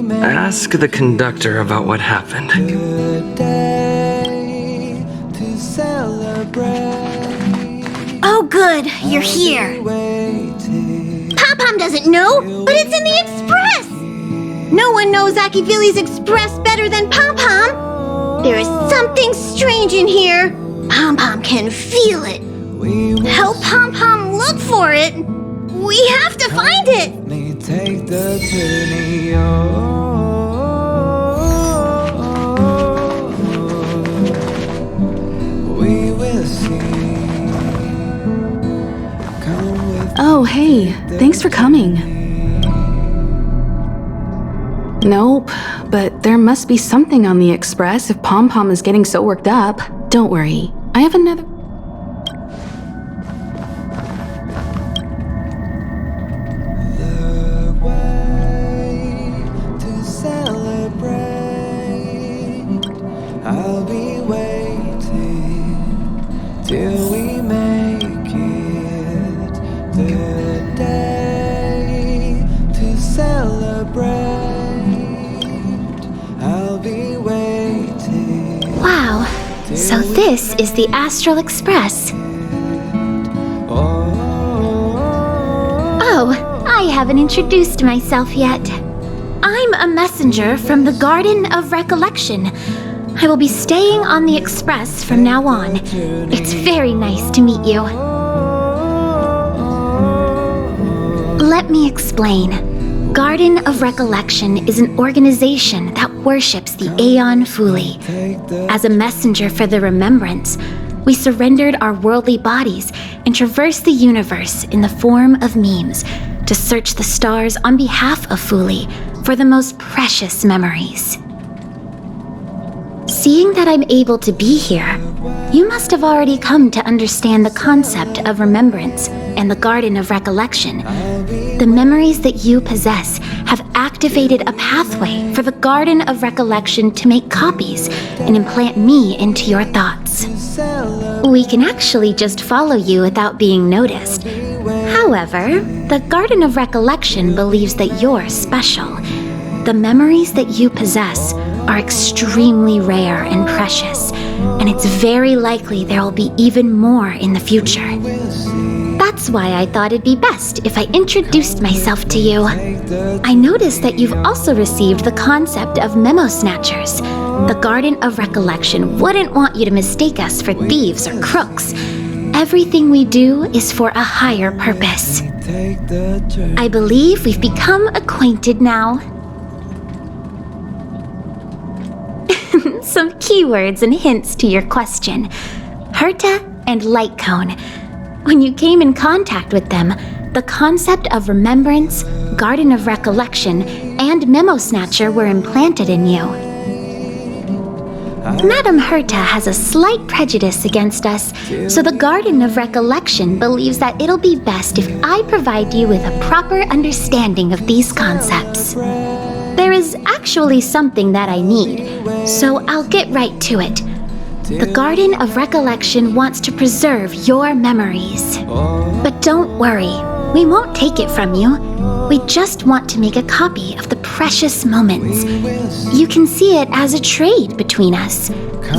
Ask the conductor about what happened. Oh good, you're here. Pom-Pom doesn't know, but it's in the Express! No one knows Akivili's Express better than Pom-Pom. There is something strange in here. Pom-Pom can feel it. Help Pom-Pom look for it. We have to find it. Take the journey. We will see. Oh, hey, thanks for coming. Nope, but there must be something on the Express if Pom-Pom is getting so worked up. Don't worry, I have another... The way to celebrate. I'll be waiting till we make it. The day to celebrate. I'll be waiting. Wow, so this is the Astral Express. Oh, I haven't introduced myself yet. I'm a messenger from the Garden of Recollection. I will be staying on the Express from now on. It's very nice to meet you. Let me explain. Garden of Recollection is an organization that worships the Aeon Fuli. As a messenger for the remembrance, we surrendered our worldly bodies and traversed the universe in the form of memes to search the stars on behalf of Fuli for the most precious memories. Seeing that I'm able to be here, you must have already come to understand the concept of remembrance and the Garden of Recollection. The memories that you possess have activated a pathway for the Garden of Recollection to make copies and implant me into your thoughts. We can actually just follow you without being noticed. However, the Garden of Recollection believes that you're special. The memories that you possess are extremely rare and precious, and it's very likely there will be even more in the future. That's why I thought it'd be best if I introduced myself to you. I noticed that you've also received the concept of memo snatchers. The Garden of Recollection wouldn't want you to mistake us for thieves or crooks. Everything we do is for a higher purpose. I believe we've become acquainted now. Some keywords and hints to your question. Herta and Light Cone. When you came in contact with them, the concept of remembrance, Garden of Recollection, and Memo Snatcher were implanted in you. Madame Herta has a slight prejudice against us, so the Garden of Recollection believes that it'll be best if I provide you with a proper understanding of these concepts. There is actually something that I need, so I'll get right to it. The Garden of Recollection wants to preserve your memories. But don't worry, we won't take it from you. We just want to make a copy of the precious moments. You can see it as a trade between us.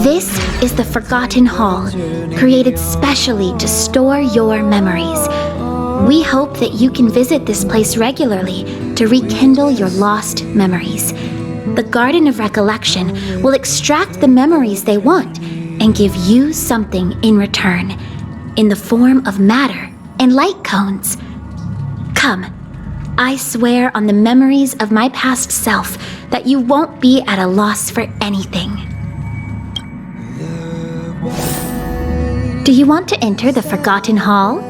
This is the Forgotten Hall, created specially to store your memories. We hope that you can visit this place regularly to rekindle your lost memories. The Garden of Recollection will extract the memories they want and give you something in return, in the form of matter and light cones. Come, I swear on the memories of my past self that you won't be at a loss for anything. Do you want to enter the Forgotten Hall?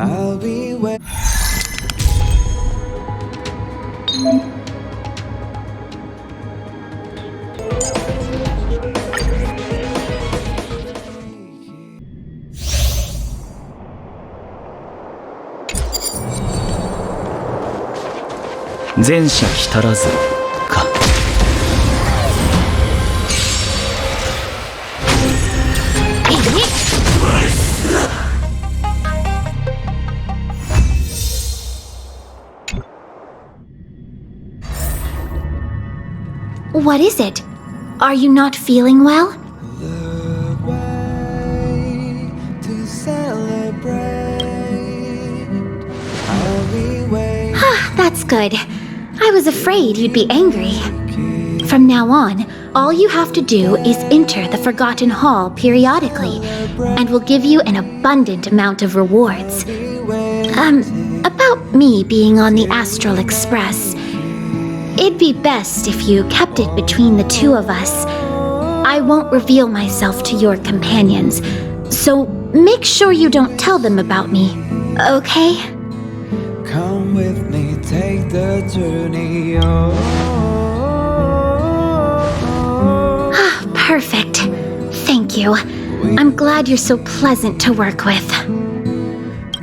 I'll be waiting. 前者来たらずか。What is it? Are you not feeling well? The way to celebrate. I'll be waiting. That's good. I was afraid you'd be angry. From now on, all you have to do is enter the Forgotten Hall periodically, and we'll give you an abundant amount of rewards. About me being on the Astral Express. It'd be best if you kept it between the two of us. I won't reveal myself to your companions, so make sure you don't tell them about me, okay? Come with me, take the journey. Perfect. Thank you. I'm glad you're so pleasant to work with.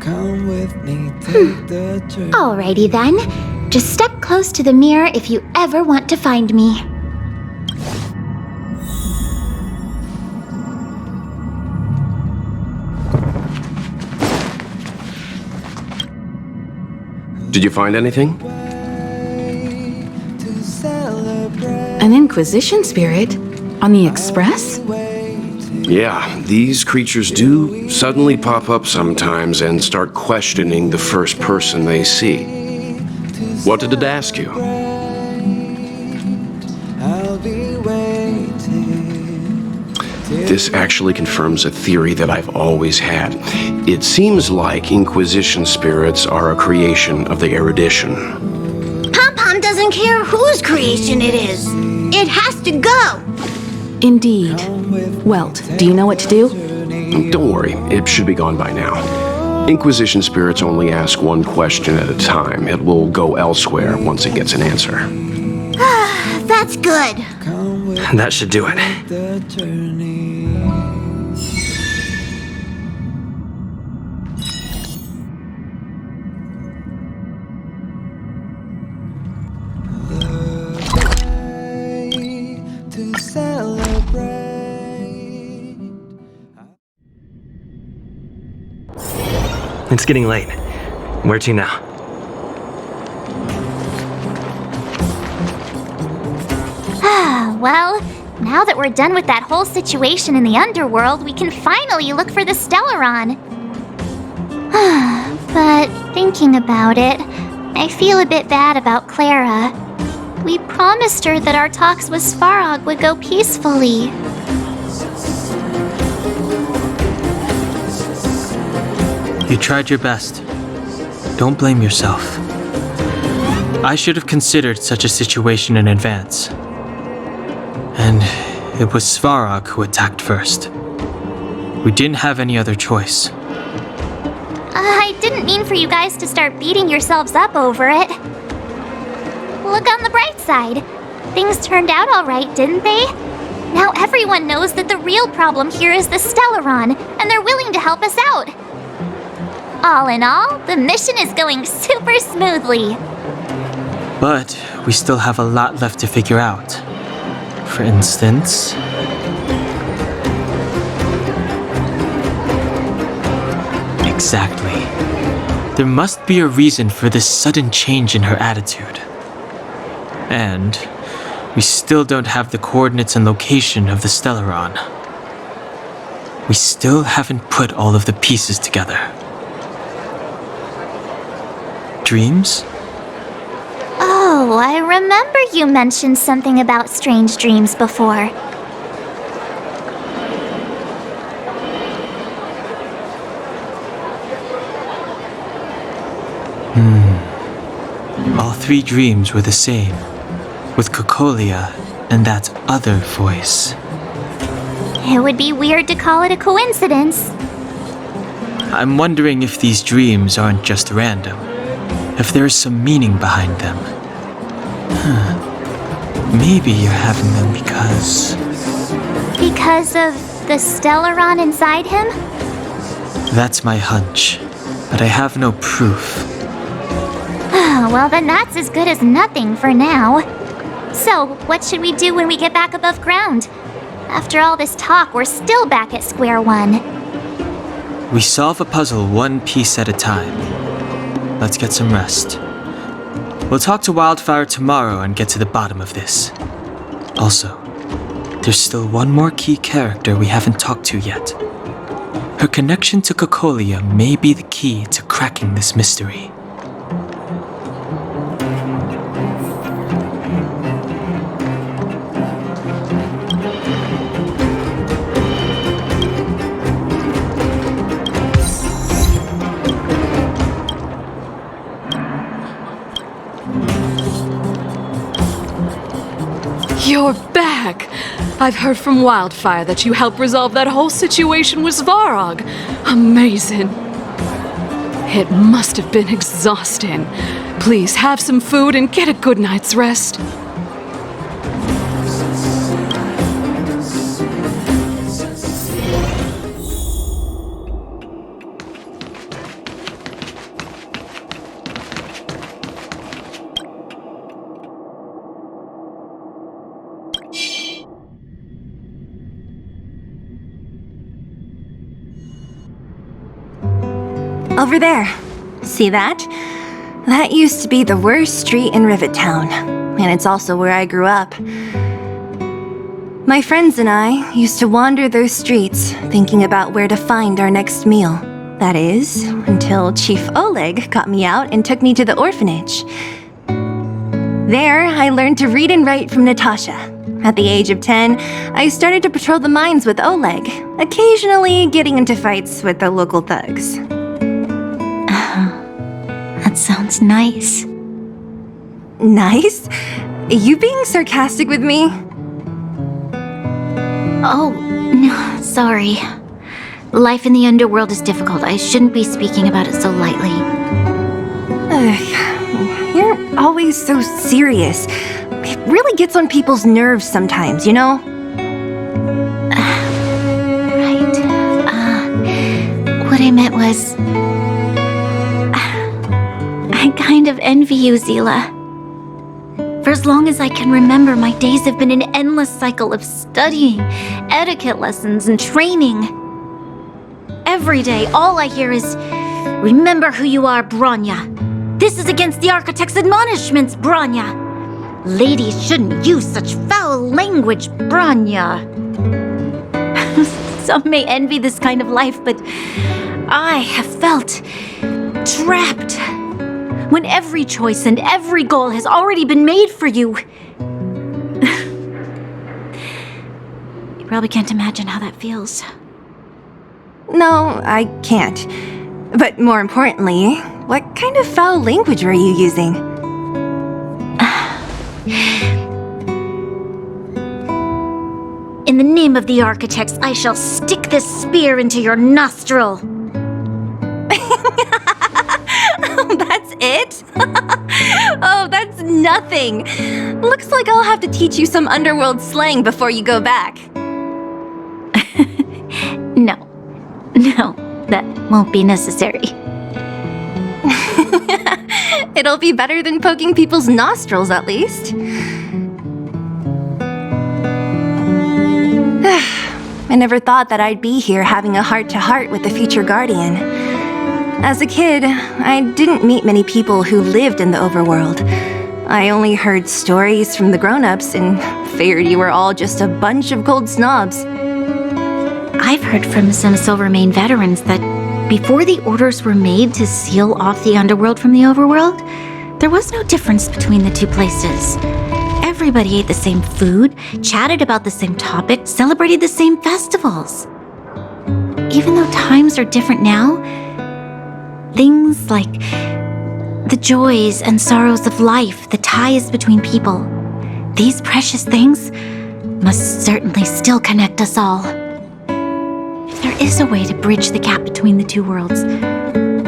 Come with me, take the journey. Alrighty then. Just step close to the mirror if you ever want to find me. Did you find anything? To celebrate. An Inquisition spirit? On the Express? Yeah, these creatures do suddenly pop up sometimes and start questioning the first person they see. What did it ask you? I'll be waiting. This actually confirms a theory that I've always had. It seems like Inquisition spirits are a creation of the erudition. Pom-Pom doesn't care whose creation it is. It has to go. Indeed. Welt, do you know what to do? Don't worry, it should be gone by now. Inquisition spirits only ask one question at a time. It will go elsewhere once it gets an answer. That's good. Come with That should do it. the journey. To celebrate. It's getting late. Where to now? Well, now that we're done with that whole situation in the underworld, we can finally look for the Stellaron. But thinking about it, I feel a bit bad about Clara. We promised her that our talks with Svarog would go peacefully. You tried your best. Don't blame yourself. I should have considered such a situation in advance. And it was Svarog who attacked first. We didn't have any other choice. I didn't mean for you guys to start beating yourselves up over it. Look on the bright side. Things turned out all right, didn't they? Now everyone knows that the real problem here is the Stellaron, and they're willing to help us out. All in all, the mission is going super smoothly. But we still have a lot left to figure out. For instance... Exactly. There must be a reason for this sudden change in her attitude. And we still don't have the coordinates and location of the Stellaron. We still haven't put all of the pieces together. Dreams? Oh, I remember you mentioned something about strange dreams before. All three dreams were the same, with Cocolia and that other voice. It would be weird to call it a coincidence. I'm wondering if these dreams aren't just random, if there's some meaning behind them. Maybe you're having them because... Because of the Stellaron inside him? That's my hunch, but I have no proof. Well, then that's as good as nothing for now. So, what should we do when we get back above ground? After all this talk, we're still back at square one. We solve a puzzle one piece at a time. Let's get some rest. We'll talk to Wildfire tomorrow and get to the bottom of this. Also, there's still one more key character we haven't talked to yet. Her connection to Cocolia may be the key to cracking this mystery. You're back! I've heard from Wildfire that you helped resolve that whole situation with Svarog. Amazing. It must have been exhausting. Please have some food and get a good night's rest. Over there. See that? That used to be the worst street in Rivet Town, and it's also where I grew up. My friends and I used to wander those streets, thinking about where to find our next meal. That is, until Chief Oleg got me out and took me to the orphanage. There, I learned to read and write from Natasha. At the age of 10, I started to patrol the mines with Oleg, occasionally getting into fights with the local thugs. That sounds nice. Nice? You being sarcastic with me? Oh, no, sorry. Life in the underworld is difficult. I shouldn't be speaking about it so lightly. You're always so serious. It really gets on people's nerves sometimes, you know? Right. What I meant was... I kind of envy you, Zila. For as long as I can remember, my days have been an endless cycle of studying, etiquette lessons, and training. Every day, all I hear is, "Remember who you are, Bronya. This is against the Architect's admonishments, Bronya. Ladies shouldn't use such foul language, Bronya." Some may envy this kind of life, but I have felt trapped. When every choice and every goal has already been made for you. You probably can't imagine how that feels. No, I can't. But more importantly, what kind of foul language were you using? In the name of the Architects, I shall stick this spear into your nostril. That's it? Oh, that's nothing. Looks like I'll have to teach you some underworld slang before you go back. No, that won't be necessary. It'll be better than poking people's nostrils, at least. I never thought that I'd be here having a heart-to-heart with the future Guardian. As a kid, I didn't meet many people who lived in the overworld. I only heard stories from the grown-ups and figured you were all just a bunch of cold snobs. I've heard from some Silvermane veterans that before the orders were made to seal off the underworld from the overworld, there was no difference between the two places. Everybody ate the same food, chatted about the same topics, celebrated the same festivals. Even though times are different now, things like the joys and sorrows of life, the ties between people, these precious things must certainly still connect us all. If there is a way to bridge the gap between the two worlds,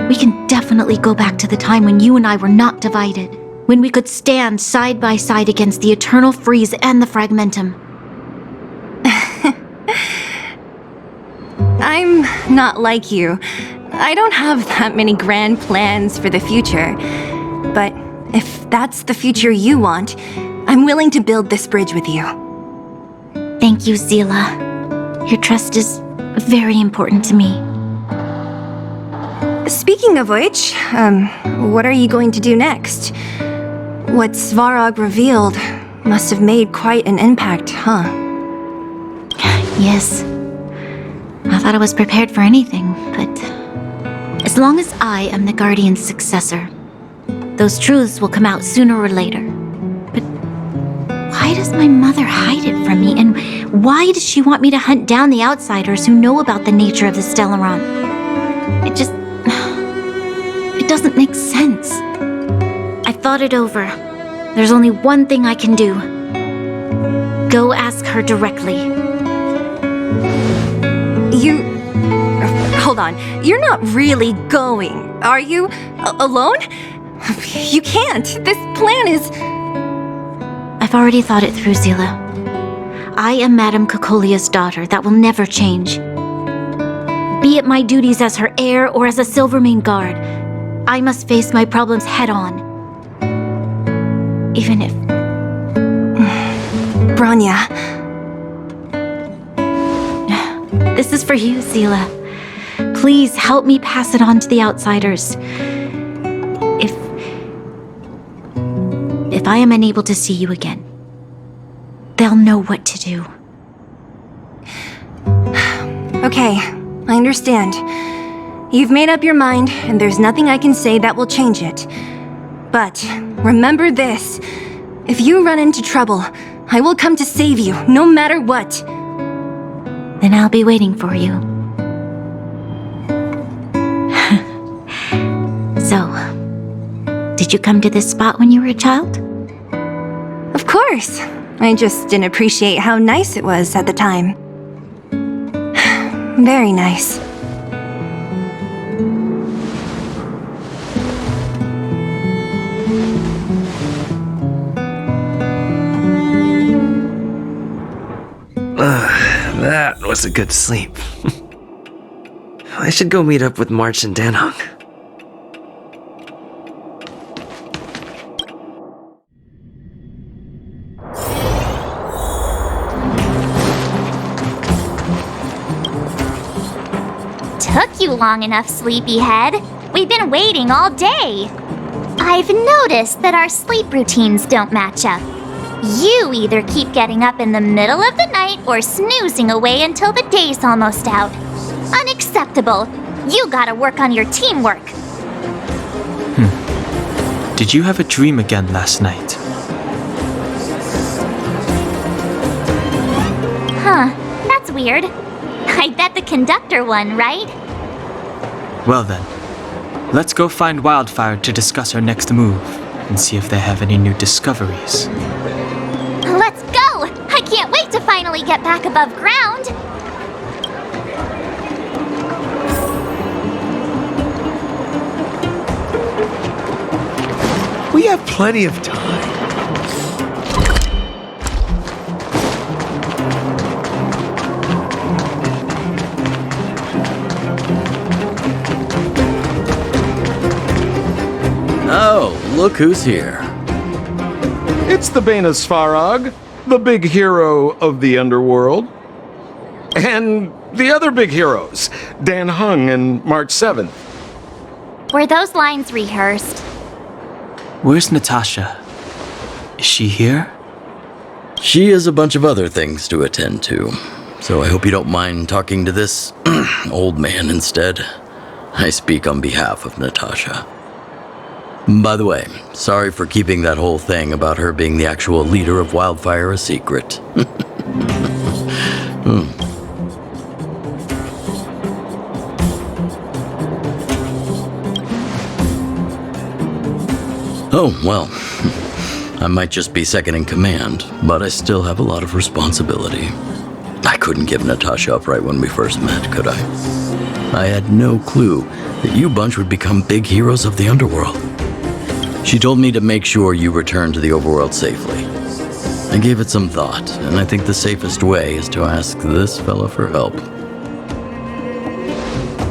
we can definitely go back to the time when you and I were not divided, when we could stand side by side against the Eternal Freeze and the Fragmentum. I'm not like you. I don't have that many grand plans for the future. But if that's the future you want, I'm willing to build this bridge with you. Thank you, Zila. Your trust is very important to me. Speaking of which, what are you going to do next? What Svarog revealed must have made quite an impact, huh? Yes. I thought I was prepared for anything, but as long as I am the Guardian's successor, those truths will come out sooner or later. But why does my mother hide it from me, and why does she want me to hunt down the outsiders who know about the nature of the Stellaron? It doesn't make sense. I thought it over. There's only one thing I can do. Go ask her directly. Hold on. You're not really going, are you? Alone? You can't. This plan is... I've already thought it through, Zila. I am Madame Cocolia's daughter. That will never change. Be it my duties as her heir or as a Silvermane guard, I must face my problems head-on. Even if... Bronya. This is for you, Zila. Please help me pass it on to the outsiders. If I am unable to see you again, they'll know what to do. Okay, I understand. You've made up your mind, and there's nothing I can say that will change it. But remember this. If you run into trouble, I will come to save you, no matter what. Then I'll be waiting for you. So, did you come to this spot when you were a child? Of course. I just didn't appreciate how nice it was at the time. Very nice. That was a good sleep. I should go meet up with March and Danhong. Took you long enough, sleepyhead. We've been waiting all day. I've noticed that our sleep routines don't match up. You either keep getting up in the middle of the night or snoozing away until the day's almost out. Unacceptable. You gotta work on your teamwork. Did you have a dream again last night? Huh, that's weird. I bet the conductor won, right? Well then, let's go find Wildfire to discuss our next move and see if they have any new discoveries. Let's go! I can't wait to finally get back above ground! We have plenty of time. Oh, look who's here. It's the Bane of Svarog, the big hero of the underworld. And the other big heroes, Danhong and March 7th. Were those lines rehearsed? Where's Natasha? Is she here? She has a bunch of other things to attend to, so I hope you don't mind talking to this old man instead. I speak on behalf of Natasha. By the way, sorry for keeping that whole thing about her being the actual leader of Wildfire a secret. Oh, well, I might just be second in command, but I still have a lot of responsibility. I couldn't give Natasha up right when we first met, could I? I had no clue that you bunch would become big heroes of the underworld. She told me to make sure you return to the overworld safely. I gave it some thought, and I think the safest way is to ask this fella for help.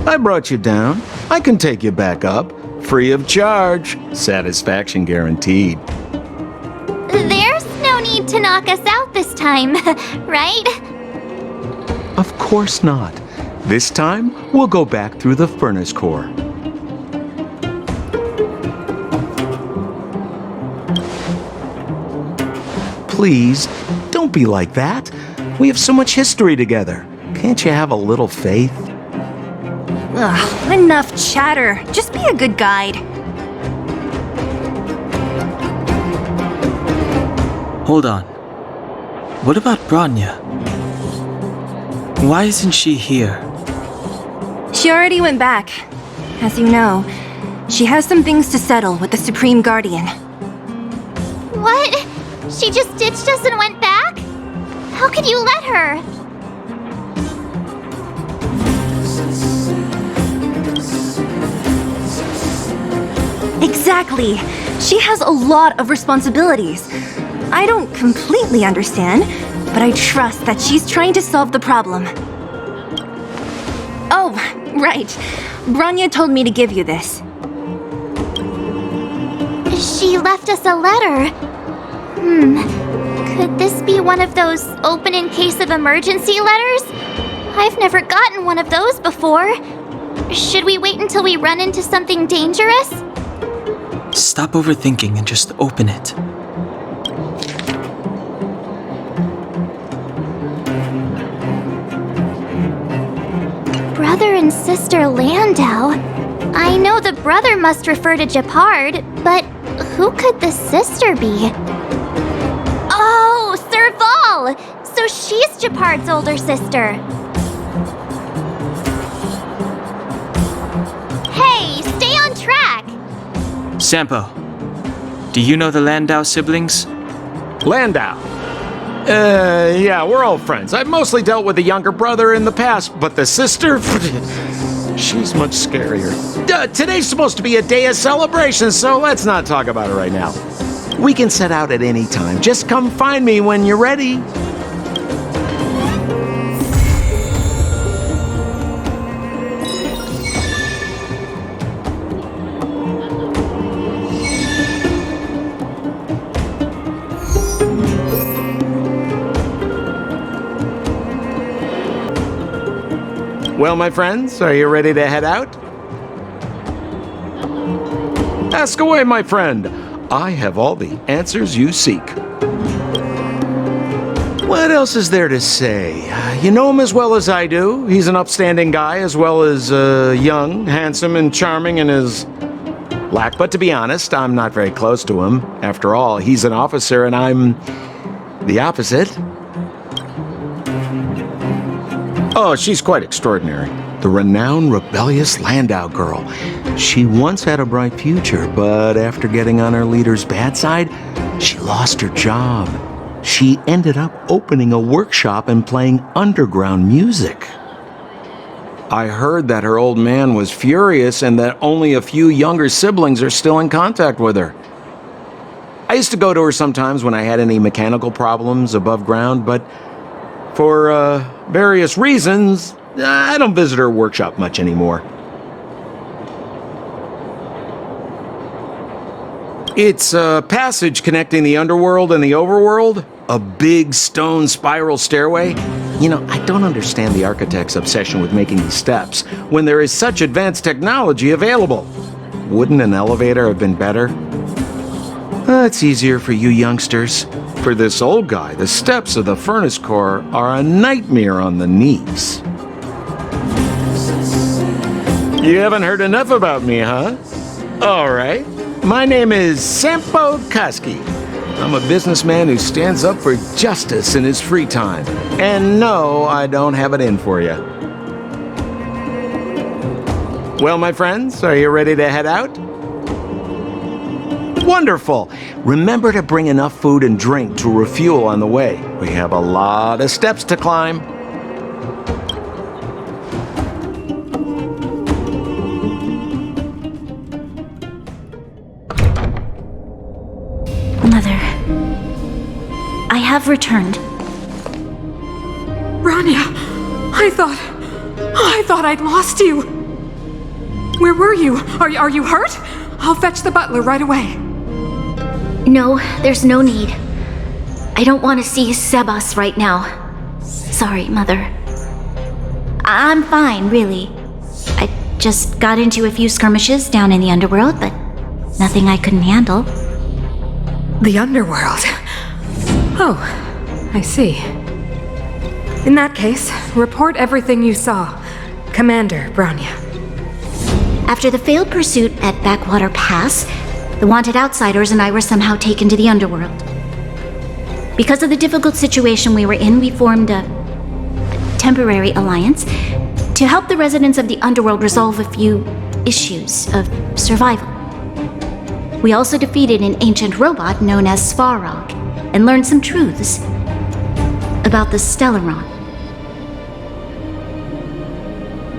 I brought you down. I can take you back up. Free of charge. Satisfaction guaranteed. There's no need to knock us out this time, right? Of course not. This time, we'll go back through the furnace core. please, don't be like that. We have so much history together. Can't you have a little faith? Ugh, enough chatter. Just be a good guide. Hold on. What about Bronya? Why isn't she here? She already went back. As you know, she has some things to settle with the Supreme Guardian. What? She just ditched us and went back? How could you let her? Exactly. She has a lot of responsibilities. I don't completely understand, but I trust that she's trying to solve the problem. Oh, right. Bronya told me to give you this. She left us a letter. Could this be one of those open in case of emergency letters? I've never gotten one of those before. Should we wait until we run into something dangerous? Stop overthinking and just open it. Brother and sister Landau. I know the brother must refer to Gepard, but who could the sister be? Oh, Serval! So she's Gepard's older sister. Hey, stay on track! Sampo, do you know the Landau siblings? Landau? Yeah, we're all friends. I've mostly dealt with the younger brother in the past, but the sister? She's much scarier. Today's supposed to be a day of celebration, so let's not talk about it right now. We can set out at any time. Just come find me when you're ready. Well, my friends, are you ready to head out? Ask away, my friend. I have all the answers you seek. What else is there to say? You know him as well as I do. He's an upstanding guy, as well as young, handsome, and charming in his lack. But to be honest, I'm not very close to him. After all, he's an officer and I'm the opposite. Oh, she's quite extraordinary. The renowned rebellious Landau girl. She once had a bright future, but after getting on her leader's bad side, she lost her job. She ended up opening a workshop and playing underground music. I heard that her old man was furious and that only a few younger siblings are still in contact with her. I used to go to her sometimes when I had any mechanical problems above ground, but for various reasons, I don't visit her workshop much anymore. It's a passage connecting the underworld and the overworld, a big stone spiral stairway. You know, I don't understand the architect's obsession with making these steps when there is such advanced technology available. Wouldn't an elevator have been better? It's easier for you youngsters. For this old guy, the steps of the furnace core are a nightmare on the knees. You haven't heard enough about me, huh? All right. My name is Sampo Koski. I'm a businessman who stands up for justice in his free time. And no, I don't have it in for you. Well, my friends, are you ready to head out? Wonderful! Remember to bring enough food and drink to refuel on the way. We have a lot of steps to climb. Mother, I have returned. Bronya, I thought I'd lost you. Where were you? Are you hurt? I'll fetch the butler right away. No, there's no need. I don't want to see Sebas right now. Sorry, Mother. I'm fine, really. I just got into a few skirmishes down in the underworld, but nothing I couldn't handle. The underworld. Oh, I see. In that case, report everything you saw. Commander Bronya. After the failed pursuit at Backwater Pass, the wanted outsiders and I were somehow taken to the underworld. Because of the difficult situation we were in, we formed a temporary alliance to help the residents of the underworld resolve a few issues of survival. We also defeated an ancient robot known as Svarog and learned some truths about the Stellaron.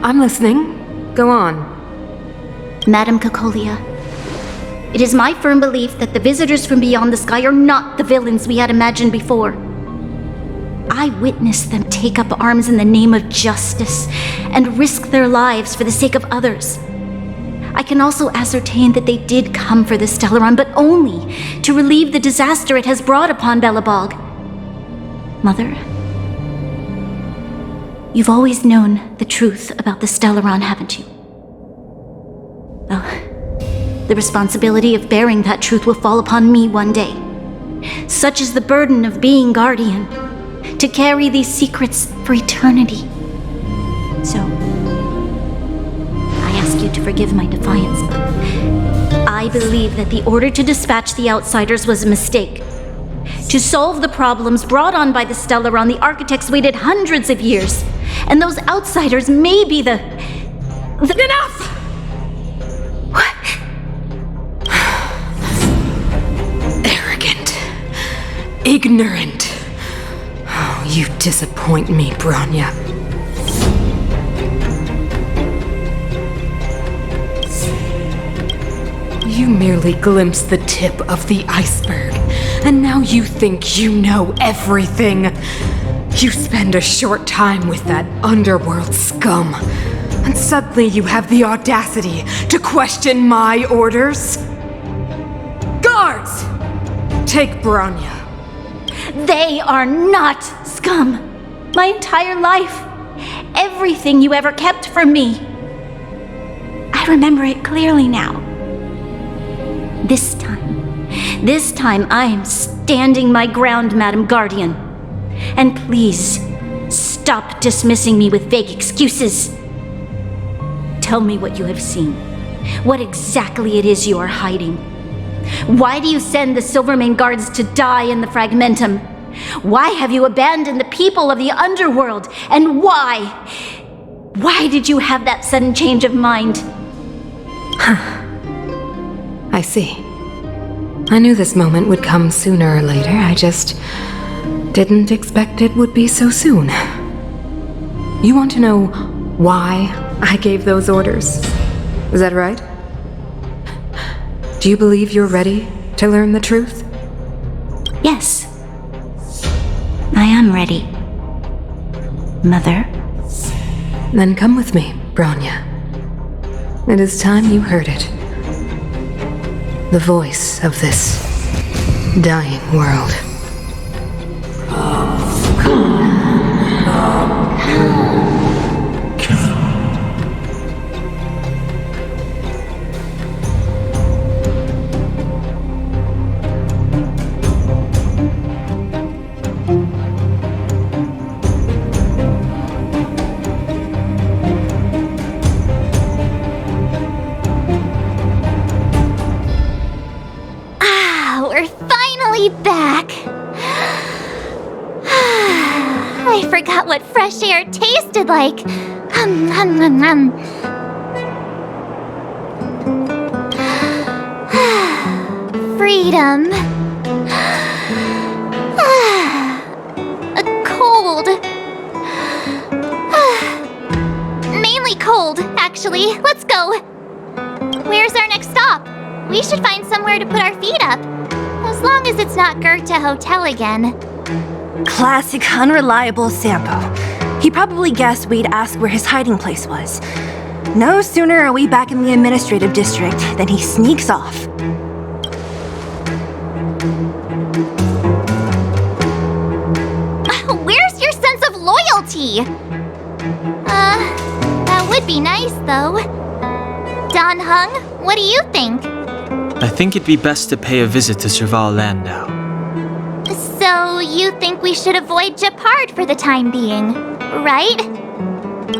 I'm listening. Go on. Madam Cocolia, it is my firm belief that the visitors from beyond the sky are not the villains we had imagined before. I witnessed them take up arms in the name of justice and risk their lives for the sake of others. I can also ascertain that they did come for the Stellaron, but only to relieve the disaster it has brought upon Belobog. Mother, you've always known the truth about the Stellaron, haven't you? Well, the responsibility of bearing that truth will fall upon me one day. Such is the burden of being guardian, to carry these secrets for eternity. So, I ask you to forgive my defiance, but I believe that the order to dispatch the outsiders was a mistake. To solve the problems brought on by the Stellaron, the architects waited hundreds of years, and those outsiders may be the... Enough! What? Arrogant. Ignorant. Oh, you disappoint me, Bronya. You merely glimpsed the tip of the iceberg, and now you think you know everything. You spend a short time with that underworld scum, and suddenly you have the audacity to question my orders? Guards! Take Bronya. They are not scum. My entire life, everything you ever kept from me. I remember it clearly now. This time I am standing my ground, Madam Guardian. And please, stop dismissing me with vague excuses. Tell me what you have seen. What exactly it is you are hiding. Why do you send the Silvermane guards to die in the Fragmentum? Why have you abandoned the people of the underworld? And why? Why did you have that sudden change of mind? I see. I knew this moment would come sooner or later. I just didn't expect it would be so soon. You want to know why I gave those orders? Is that right? Do you believe you're ready to learn the truth? Yes. I am ready. Mother? Then come with me, Bronya. It is time you heard it. The voice of this dying world. Back. I forgot what fresh air tasted like. Freedom. Cold. Mainly cold, actually. Let's go. Where's our next stop? We should find somewhere to put our feet up. As long as it's not Goethe Hotel again. Classic unreliable Sampo. He probably guessed we'd ask where his hiding place was. No sooner are we back in the administrative district than he sneaks off. Where's your sense of loyalty? That would be nice, though. Don Hung, what do you think? I think it'd be best to pay a visit to Serval Landau. So, So you think we should avoid Gepard for the time being, right?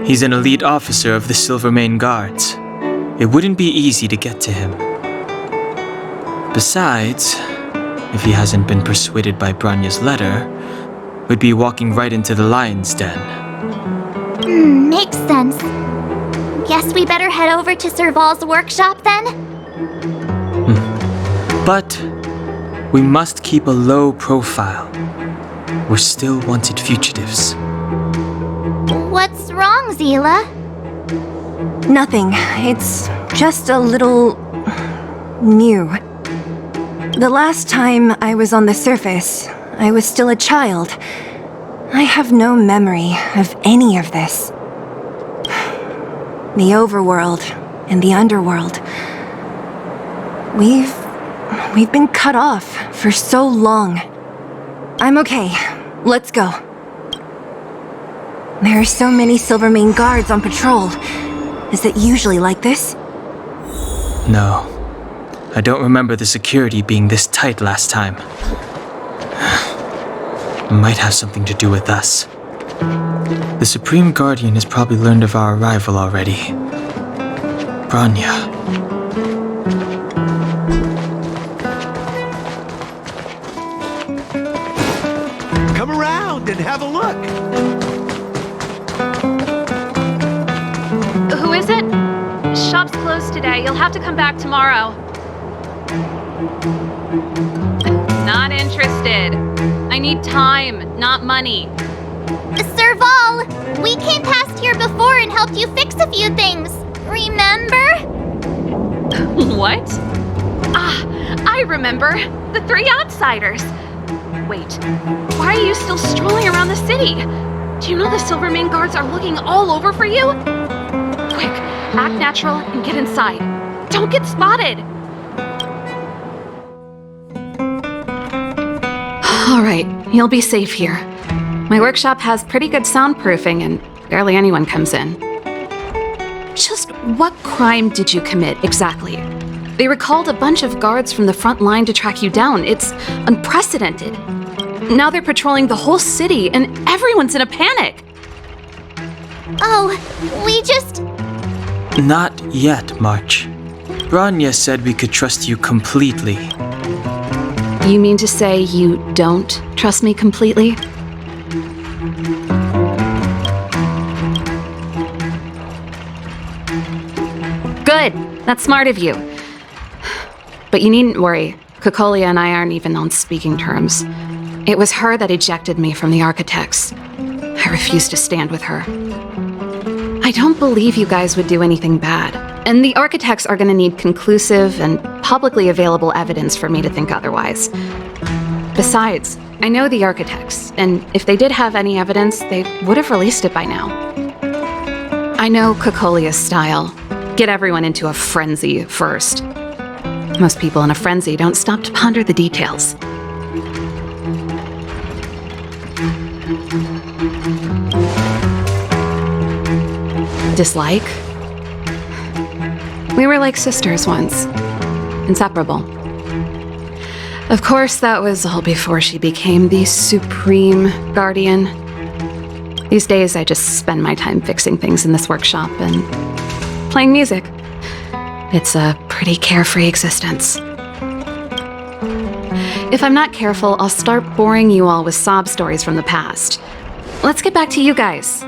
He's an elite officer of the Silvermane Guards. It wouldn't be easy to get to him. Besides, if he hasn't been persuaded by Branya's letter, we'd be walking right into the lion's den. Makes sense. Guess we better head over to Serval's workshop then? But we must keep a low profile. We're still wanted fugitives. What's wrong, Zila? Nothing. It's just a little new. The last time I was on the surface, I was still a child. I have no memory of any of this. The overworld and the underworld. We've been cut off for so long. I'm okay. Let's go. There are so many Silvermane guards on patrol. Is it usually like this? No. I don't remember the security being this tight last time. Might have something to do with us. The Supreme Guardian has probably learned of our arrival already. Branya. Come around and have a look. Who is it? Shop's closed today. You'll have to come back tomorrow. Not interested. I need time, not money. Serval! We came past here before and helped you fix a few things. Remember? What? Ah, I remember. The three outsiders. Wait, why are you still strolling around the city? Do you know the Silvermane guards are looking all over for you? Quick, act natural and get inside. Don't get spotted. All right, you'll be safe here. My workshop has pretty good soundproofing and barely anyone comes in. Just what crime did you commit exactly? They recalled a bunch of guards from the front line to track you down. It's unprecedented. Now they're patrolling the whole city and everyone's in a panic. Oh, we just... Not yet, March. Branya said we could trust you completely. You mean to say you don't trust me completely? Good. That's smart of you. But you needn't worry. Kokolia and I aren't even on speaking terms. It was her that ejected me from the Architects. I refused to stand with her. I don't believe you guys would do anything bad. And the Architects are going to need conclusive and publicly available evidence for me to think otherwise. Besides, I know the Architects, and if they did have any evidence, they would have released it by now. I know Kokolia's style. Get everyone into a frenzy first. Most people in a frenzy don't stop to ponder the details. Dislike? We were like sisters once. Inseparable. Of course, that was all before she became the Supreme Guardian. These days, I just spend my time fixing things in this workshop and playing music. It's a pretty carefree existence. If I'm not careful, I'll start boring you all with sob stories from the past. Let's get back to you guys.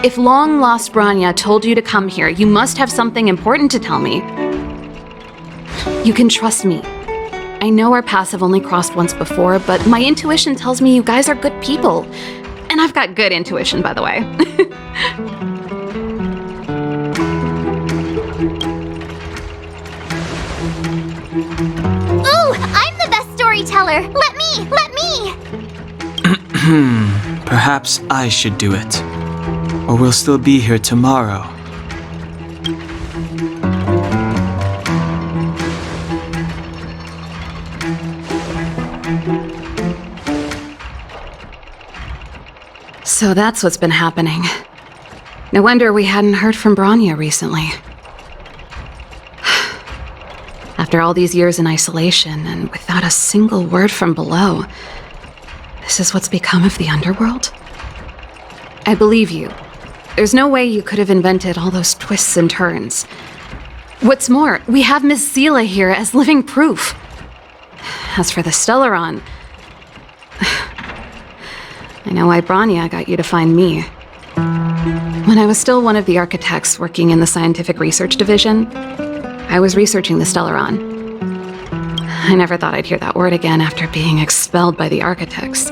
If long-lost Branya told you to come here, you must have something important to tell me. You can trust me. I know our paths have only crossed once before, but my intuition tells me you guys are good people. And I've got good intuition, by the way. Ooh, I'm the best storyteller. Let me! Perhaps I should do it. Or we'll still be here tomorrow. So that's what's been happening. No wonder we hadn't heard from Branya recently. After all these years in isolation and without a single word from below, This is what's become of the underworld? I believe you. There's no way you could have invented all those twists and turns. What's more, we have Miss Zila here as living proof. As for the Stellaron, I know why Branya got you to find me. When I was still one of the architects working in the scientific research division, I was researching the Stellaron. I never thought I'd hear that word again after being expelled by the architects.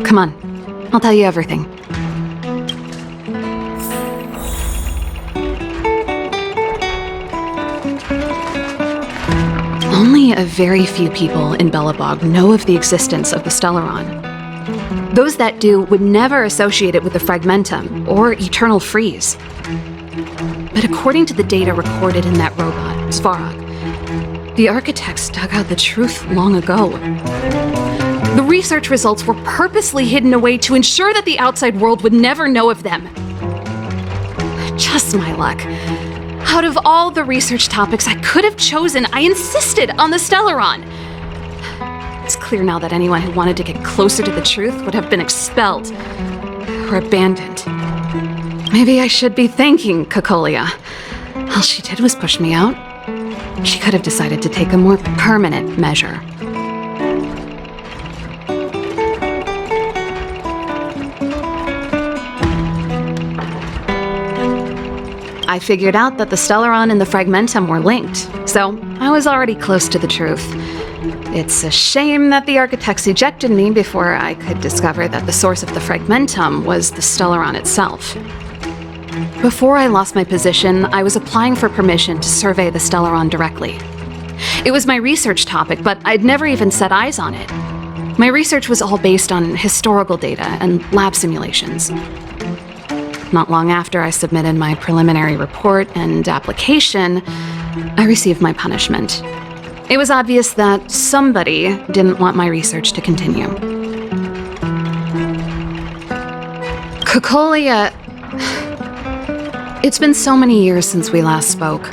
Come on, I'll tell you everything. Only a very few people in Belobog know of the existence of the Stellaron. Those that do would never associate it with the Fragmentum or Eternal Freeze. But according to the data recorded in that robot, Svarog, the architects dug out the truth long ago. The research results were purposely hidden away to ensure that the outside world would never know of them. Just my luck. Out of all the research topics I could have chosen, I insisted on the Stellaron. It's clear now that anyone who wanted to get closer to the truth would have been expelled or abandoned. Maybe I should be thanking Cocolia. All she did was push me out. She could have decided to take a more permanent measure. I figured out that the Stellaron and the Fragmentum were linked, so I was already close to the truth. It's a shame that the architects ejected me before I could discover that the source of the Fragmentum was the Stellaron itself. Before I lost my position, I was applying for permission to survey the Stellaron directly. It was my research topic, but I'd never even set eyes on it. My research was all based on historical data and lab simulations. Not long after I submitted my preliminary report and application, I received my punishment. It was obvious that somebody didn't want my research to continue. Cocolia... It's been so many years since we last spoke.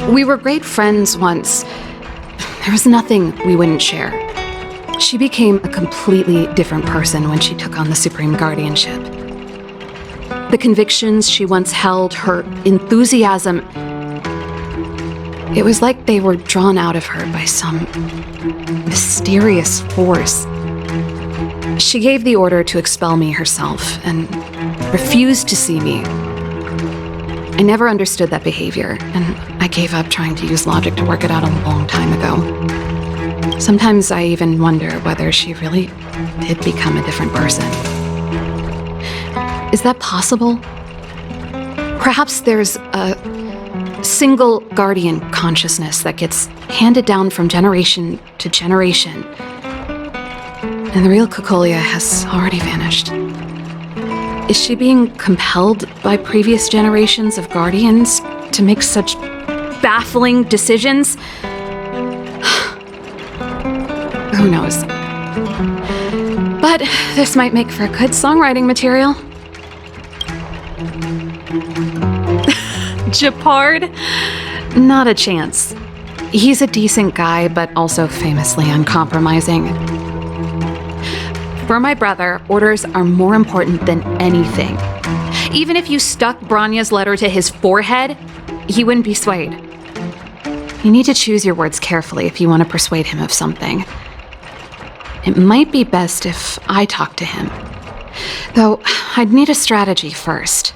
We were great friends once. There was nothing we wouldn't share. She became a completely different person when she took on the Supreme Guardianship. The convictions she once held, her enthusiasm, it was like they were drawn out of her by some mysterious force. She gave the order to expel me herself and refused to see me. I never understood that behavior, and I gave up trying to use logic to work it out a long time ago. Sometimes I even wonder whether she really did become a different person. Is that possible? Perhaps there's a single guardian consciousness that gets handed down from generation to generation, and the real Cocolia has already vanished. Is she being compelled by previous generations of guardians to make such baffling decisions? Who knows? But this might make for good songwriting material. Japard? Not a chance. He's a decent guy, but also famously uncompromising. For my brother, orders are more important than anything. Even if you stuck Branya's letter to his forehead, he wouldn't be swayed. You need to choose your words carefully if you want to persuade him of something. It might be best if I talk to him. Though, I'd need a strategy first.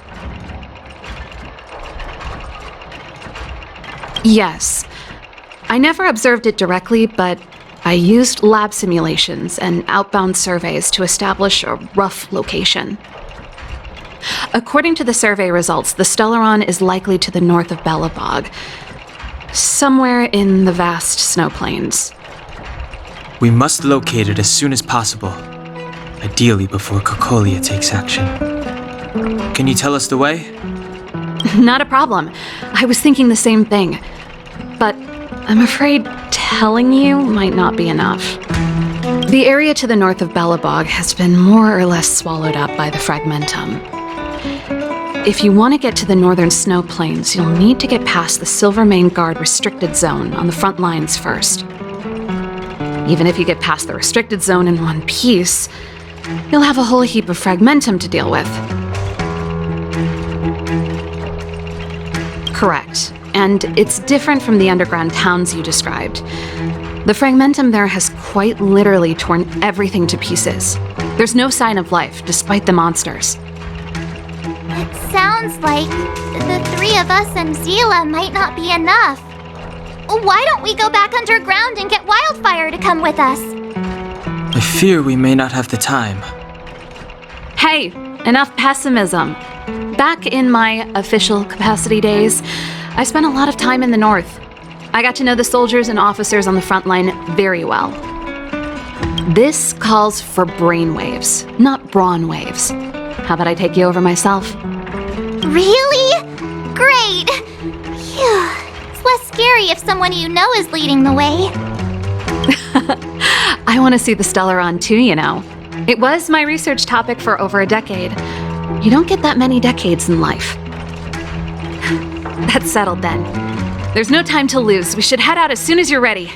Yes. I never observed it directly, but I used lab simulations and outbound surveys to establish a rough location. According to the survey results, the Stellaron is likely to the north of Belobog, somewhere in the vast snow plains. We must locate it as soon as possible, ideally before Cocolia takes action. Can you tell us the way? Not a problem. I was thinking the same thing. But I'm afraid telling you might not be enough. The area to the north of Belobog has been more or less swallowed up by the Fragmentum. If you want to get to the northern snow plains, you'll need to get past the Silvermane Guard restricted zone on the front lines first. Even if you get past the restricted zone in one piece, you'll have a whole heap of fragmentum to deal with. Correct. And it's different from the underground towns you described. The fragmentum there has quite literally torn everything to pieces. There's no sign of life, despite the monsters. It sounds like the three of us and Zila might not be enough. Why don't we go back underground and get Wildfire to come with us? I fear we may not have the time. Hey, enough pessimism. Back in my official capacity days, I spent a lot of time in the north. I got to know the soldiers and officers on the front line very well. This calls for brainwaves, not brawn waves. How about I take you over myself? Really? Great! Phew. It's less scary if someone you know is leading the way. I want to see the Stellaron too, you know. It was my research topic for over a decade. You don't get that many decades in life. That's settled then. There's no time to lose. We should head out as soon as you're ready.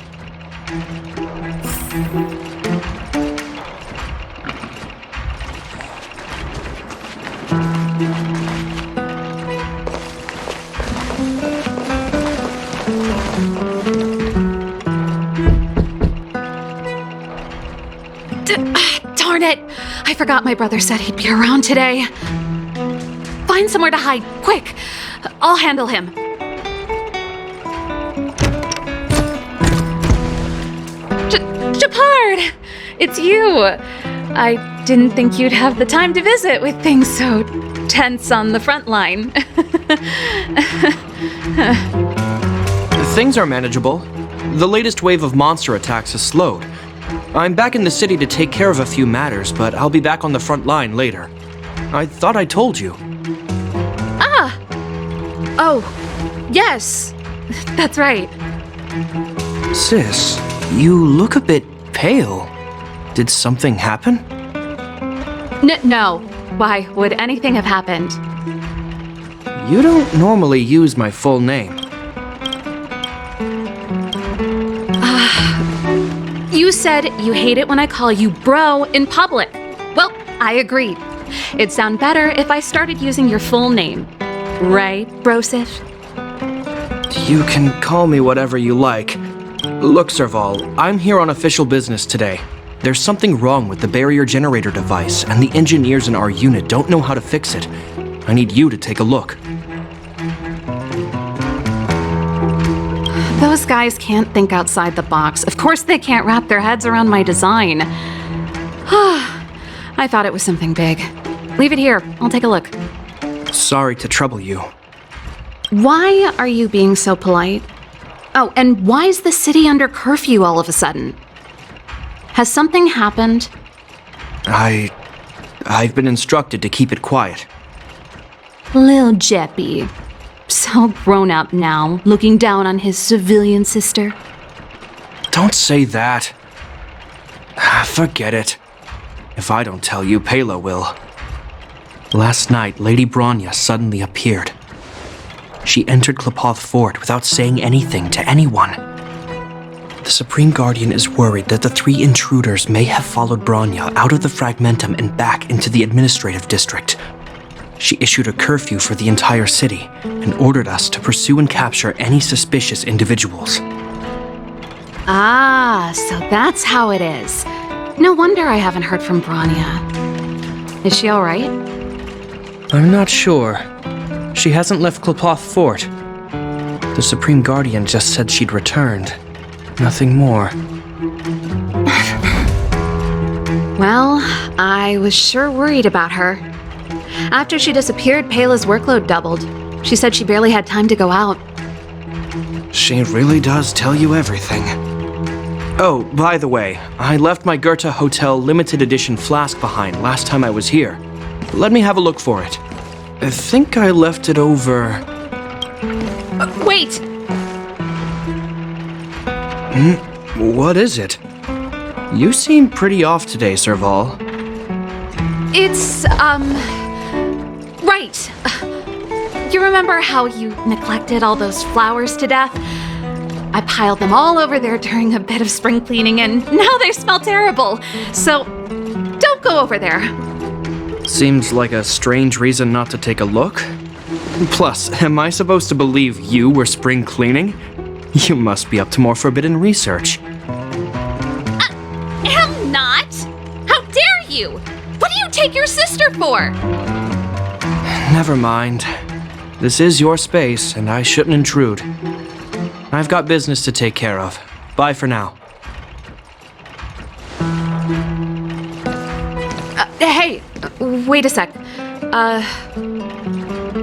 Darn it! I forgot my brother said he'd be around today. Find somewhere to hide, quick! I'll handle him. Japard! It's you! I didn't think you'd have the time to visit with things so tense on the front line. Things are manageable. The latest wave of monster attacks has slowed. I'm back in the city to take care of a few matters, but I'll be back on the front line later. I thought I told you. Ah! Oh, yes. That's right. Sis, you look a bit pale. Did something happen? No. Why would anything have happened? You don't normally use my full name. You said you hate it when I call you bro in public. Well, I agree. It'd sound better if I started using your full name. Right, Brosif? You can call me whatever you like. Look, Serval, I'm here on official business today. There's something wrong with the barrier generator device, and the engineers in our unit don't know how to fix it. I need you to take a look. Those guys can't think outside the box. Of course they can't wrap their heads around my design. I thought it was something big. Leave it here. I'll take a look. Sorry to trouble you. Why are you being so polite? Oh, and why is the city under curfew all of a sudden? Has something happened? I've been instructed to keep it quiet. Lil Jeppy. So grown up now, looking down on his civilian sister. Don't say that. Forget it. If I don't tell you, Pela will. Last night, Lady Bronya suddenly appeared. She entered Klepoth Fort without saying anything to anyone. The Supreme Guardian is worried that the three intruders may have followed Bronya out of the Fragmentum and back into the administrative district. She issued a curfew for the entire city and ordered us to pursue and capture any suspicious individuals. Ah, so that's how it is. No wonder I haven't heard from Bronya. Is she all right? I'm not sure. She hasn't left Klepoth Fort. The Supreme Guardian just said she'd returned. Nothing more. Well, I was sure worried about her. After she disappeared, Pela's workload doubled. She said she barely had time to go out. She really does tell you everything. Oh, by the way, I left my Goethe Hotel limited edition flask behind last time I was here. Let me have a look for it. I think I left it over... Wait! What is it? You seem pretty off today, Serval. It's, right. You remember how you neglected all those flowers to death? I piled them all over there during a bit of spring cleaning, and now they smell terrible. So, don't go over there. Seems like a strange reason not to take a look. Plus, am I supposed to believe you were spring cleaning? You must be up to more forbidden research. Am not! How dare you! What do you take your sister for? Never mind. This is your space, and I shouldn't intrude. I've got business to take care of. Bye for now. Hey, wait a sec.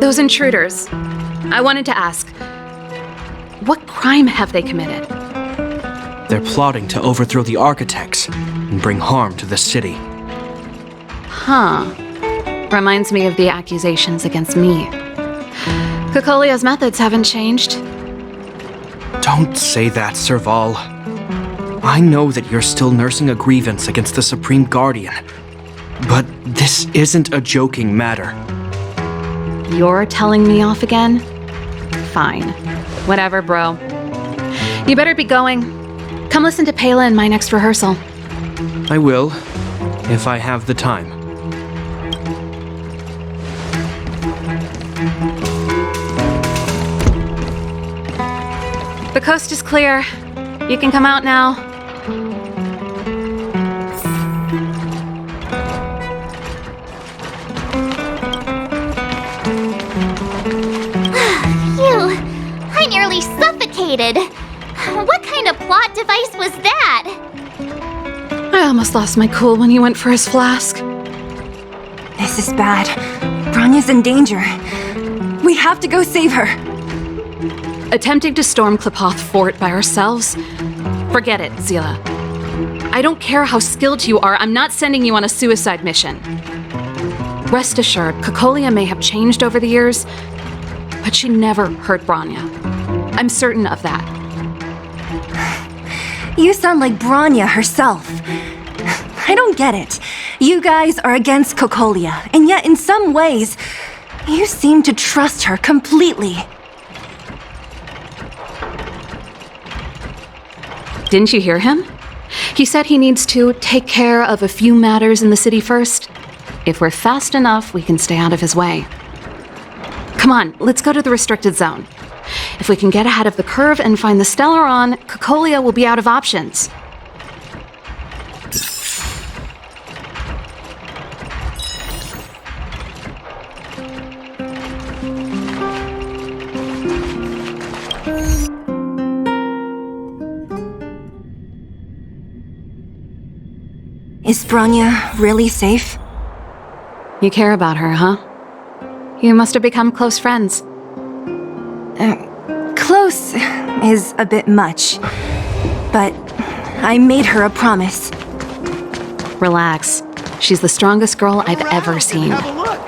Those intruders. I wanted to ask, what crime have they committed? They're plotting to overthrow the architects and bring harm to the city. Huh. Reminds me of the accusations against me. Cocolia's methods haven't changed. Don't say that, Serval. I know that you're still nursing a grievance against the Supreme Guardian, but this isn't a joking matter. You're telling me off again? Fine. Whatever, bro. You better be going. Come listen to Pela in my next rehearsal. I will, if I have the time. The coast is clear. You can come out now. Phew, I nearly suffocated. What kind of plot device was that? I almost lost my cool when he went for his flask. This is bad. Bronya's in danger. We have to go save her. Attempting to storm Klipoth Fort by ourselves? Forget it, Zila. I don't care how skilled you are, I'm not sending you on a suicide mission. Rest assured, Cocolia may have changed over the years, but she never hurt Bronya. I'm certain of that. You sound like Bronya herself. I don't get it. You guys are against Cocolia, and yet in some ways, you seem to trust her completely. Didn't you hear him? He said he needs to take care of a few matters in the city first. If we're fast enough, we can stay out of his way. Come on, let's go to the restricted zone. If we can get ahead of the curve and find the Stellaron, Cocolia will be out of options. Is Bronya really safe? You care about her, huh? You must have become close friends. Close is a bit much, but I made her a promise. Relax. She's the strongest girl I've ever seen. Have a look.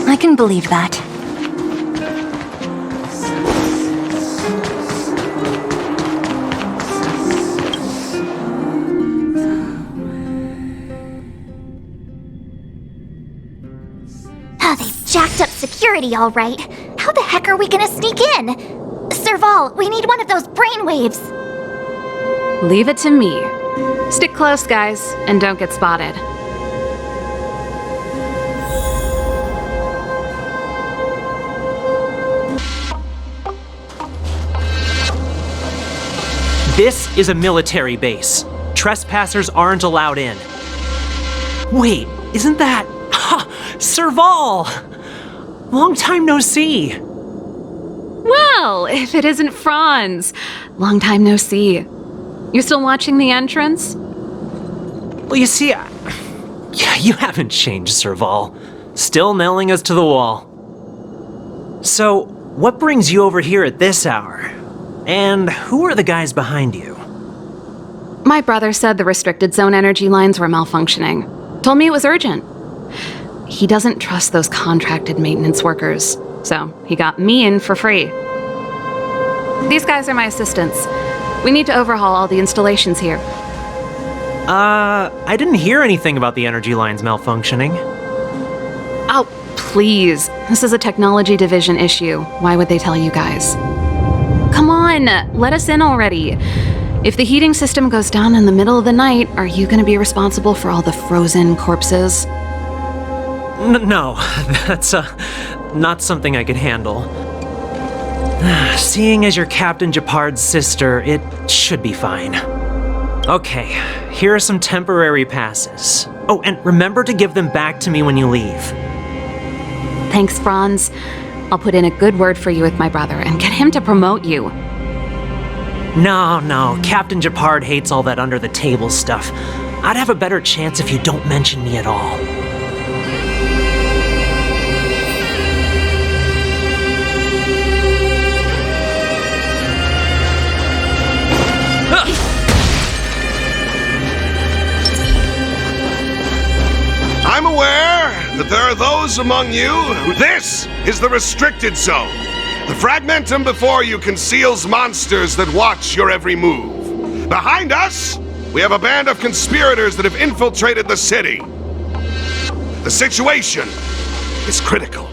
I can believe that. Oh, they've jacked up security all right. How the heck are we gonna sneak in? Serval, we need one of those brainwaves. Leave it to me. Stick close, guys, and don't get spotted. This is a military base. Trespassers aren't allowed in. Wait, isn't that... Serval! Long time no see. Well, if it isn't Franz. Long time no see. You're still watching the entrance? Well, you see, you haven't changed, Serval. Still nailing us to the wall. So, what brings you over here at this hour? And who are the guys behind you? My brother said the restricted zone energy lines were malfunctioning. Told me it was urgent. He doesn't trust those contracted maintenance workers, so he got me in for free. These guys are my assistants. We need to overhaul all the installations here. I didn't hear anything about the energy lines malfunctioning. Oh, please. This is a technology division issue. Why would they tell you guys? come on, let us in already. If the heating system goes down in the middle of the night, are you gonna be responsible for all the frozen corpses? No, that's not something I could handle. Seeing as you're Captain Japard's sister, it should be fine. Okay, here are some temporary passes. Oh, and remember to give them back to me when you leave. Thanks, Franz. I'll put in a good word for you with my brother and get him to promote you. No, Captain Japard hates all that under-the-table stuff. I'd have a better chance if you don't mention me at all. I'm aware that there are those among you who... This is the restricted zone. The fragmentum before you conceals monsters that watch your every move. Behind us, we have a band of conspirators that have infiltrated the city. The situation is critical.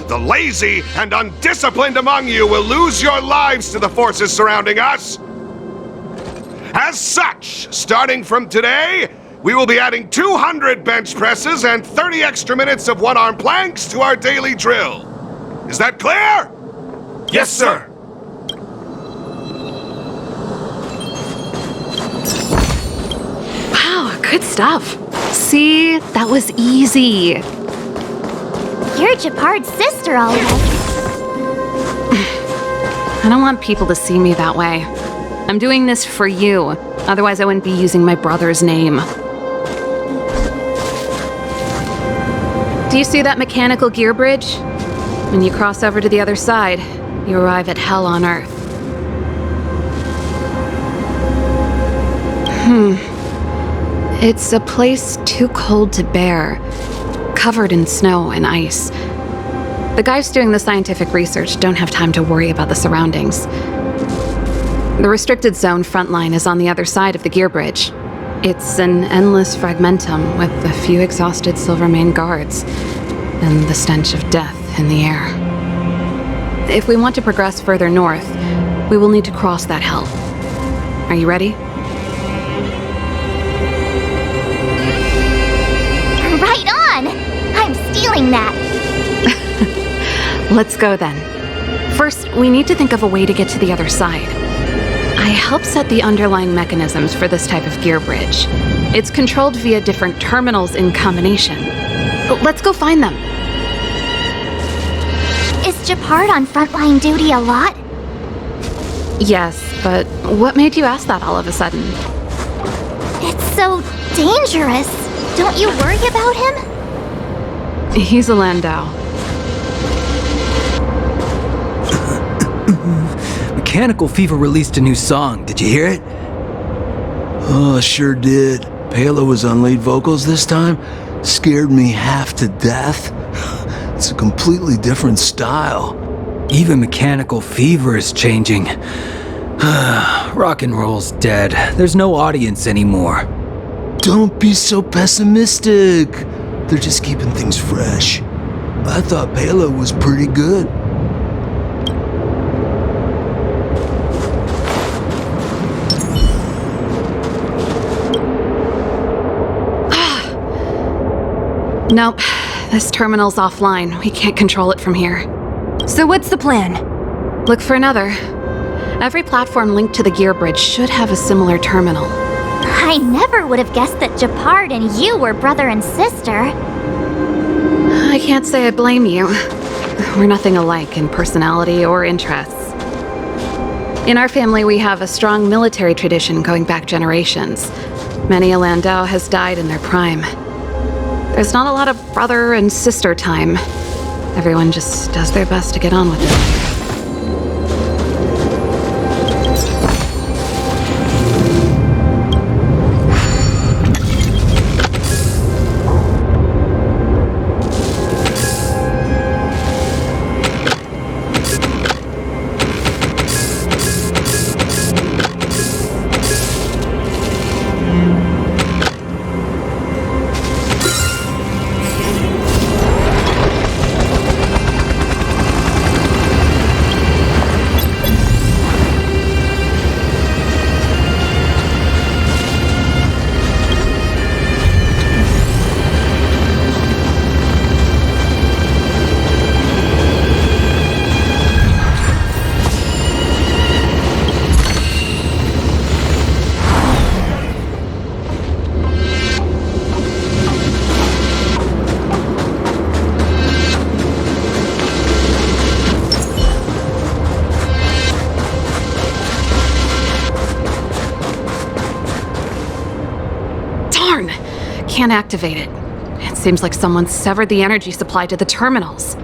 The lazy and undisciplined among you will lose your lives to the forces surrounding us. As such, starting from today, we will be adding 200 bench presses and 30 extra minutes of one-arm planks to our daily drill. Is that clear? Yes, sir. Wow, good stuff. See, that was easy. You're Japard's sister, all right. I don't want people to see me that way. I'm doing this for you. Otherwise, I wouldn't be using my brother's name. Do you see that mechanical gear bridge? When you cross over to the other side, you arrive at Hell on Earth. It's a place too cold to bear, covered in snow and ice. The guys doing the scientific research don't have time to worry about the surroundings. The restricted zone front line is on the other side of the gear bridge. It's an endless fragmentum with a few exhausted Silvermane guards and the stench of death in the air. If we want to progress further north, we will need to cross that hell. Are you ready? Right on! I'm stealing that. Let's go then. First, we need to think of a way to get to the other side. I helped set the underlying mechanisms for this type of gear bridge. It's controlled via different terminals in combination. Let's go find them. Is Japard on frontline duty a lot? Yes, but what made you ask that all of a sudden? It's so dangerous. Don't you worry about him? He's a Landau. Mechanical Fever released a new song. Did you hear it? Oh, sure did. Pela was on lead vocals this time. Scared me half to death. It's a completely different style. Even Mechanical Fever is changing. Rock and roll's dead. There's no audience anymore. Don't be so pessimistic. They're just keeping things fresh. I thought Pela was pretty good. Nope. This terminal's offline. We can't control it from here. So what's the plan? Look for another. Every platform linked to the gear bridge should have a similar terminal. I never would have guessed that Japard and you were brother and sister. I can't say I blame you. We're nothing alike in personality or interests. In our family, we have a strong military tradition going back generations. Many a Landau has died in their prime. There's not a lot of brother and sister time. Everyone just does their best to get on with it. can't activate it. It seems like someone severed the energy supply to the terminals.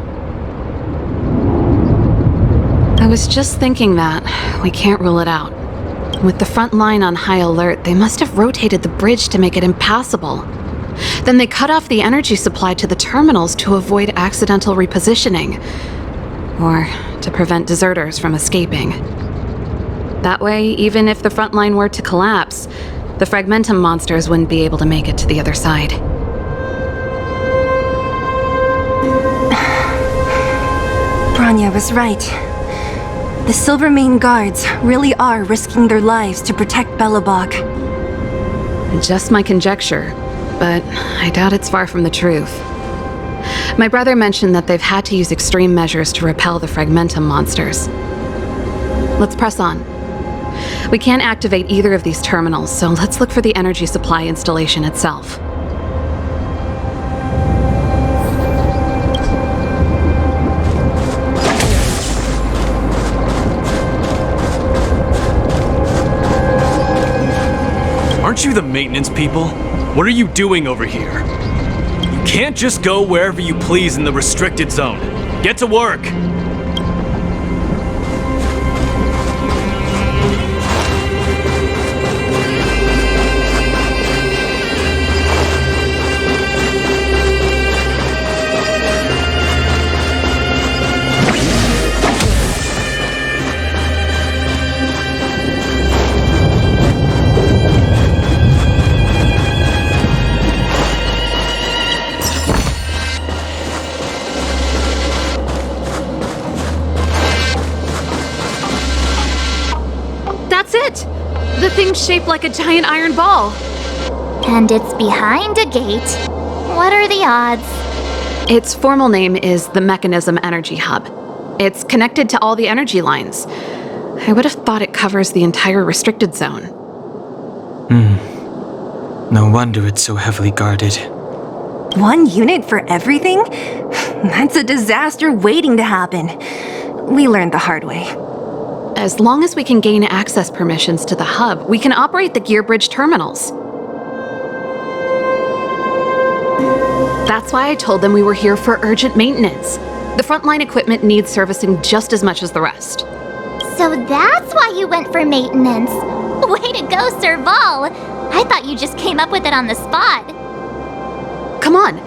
I was just thinking that. We can't rule it out. With the front line on high alert, they must have rotated the bridge to make it impassable. Then they cut off the energy supply to the terminals to avoid accidental repositioning. Or to prevent deserters from escaping. That way, even if the front line were to collapse, the Fragmentum monsters wouldn't be able to make it to the other side. Bronya was right. The Silvermane guards really are risking their lives to protect Belobog. Just my conjecture, but I doubt it's far from the truth. My brother mentioned that they've had to use extreme measures to repel the Fragmentum monsters. Let's press on. We can't activate either of these terminals, so let's look for the energy supply installation itself. Aren't you the maintenance people? What are you doing over here? You can't just go wherever you please in the restricted zone. Get to work! The thing's shaped like a giant iron ball. And it's behind a gate. What are the odds? Its formal name is the Mechanism Energy Hub. It's connected to all the energy lines. I would have thought it covers the entire restricted zone. No wonder it's so heavily guarded. One unit for everything? That's a disaster waiting to happen. We learned the hard way. As long as we can gain access permissions to the hub, we can operate the gear bridge terminals. That's why I told them we were here for urgent maintenance. The frontline equipment needs servicing just as much as the rest. So that's why you went for maintenance. Way to go, Serval! I thought you just came up with it on the spot. Come on,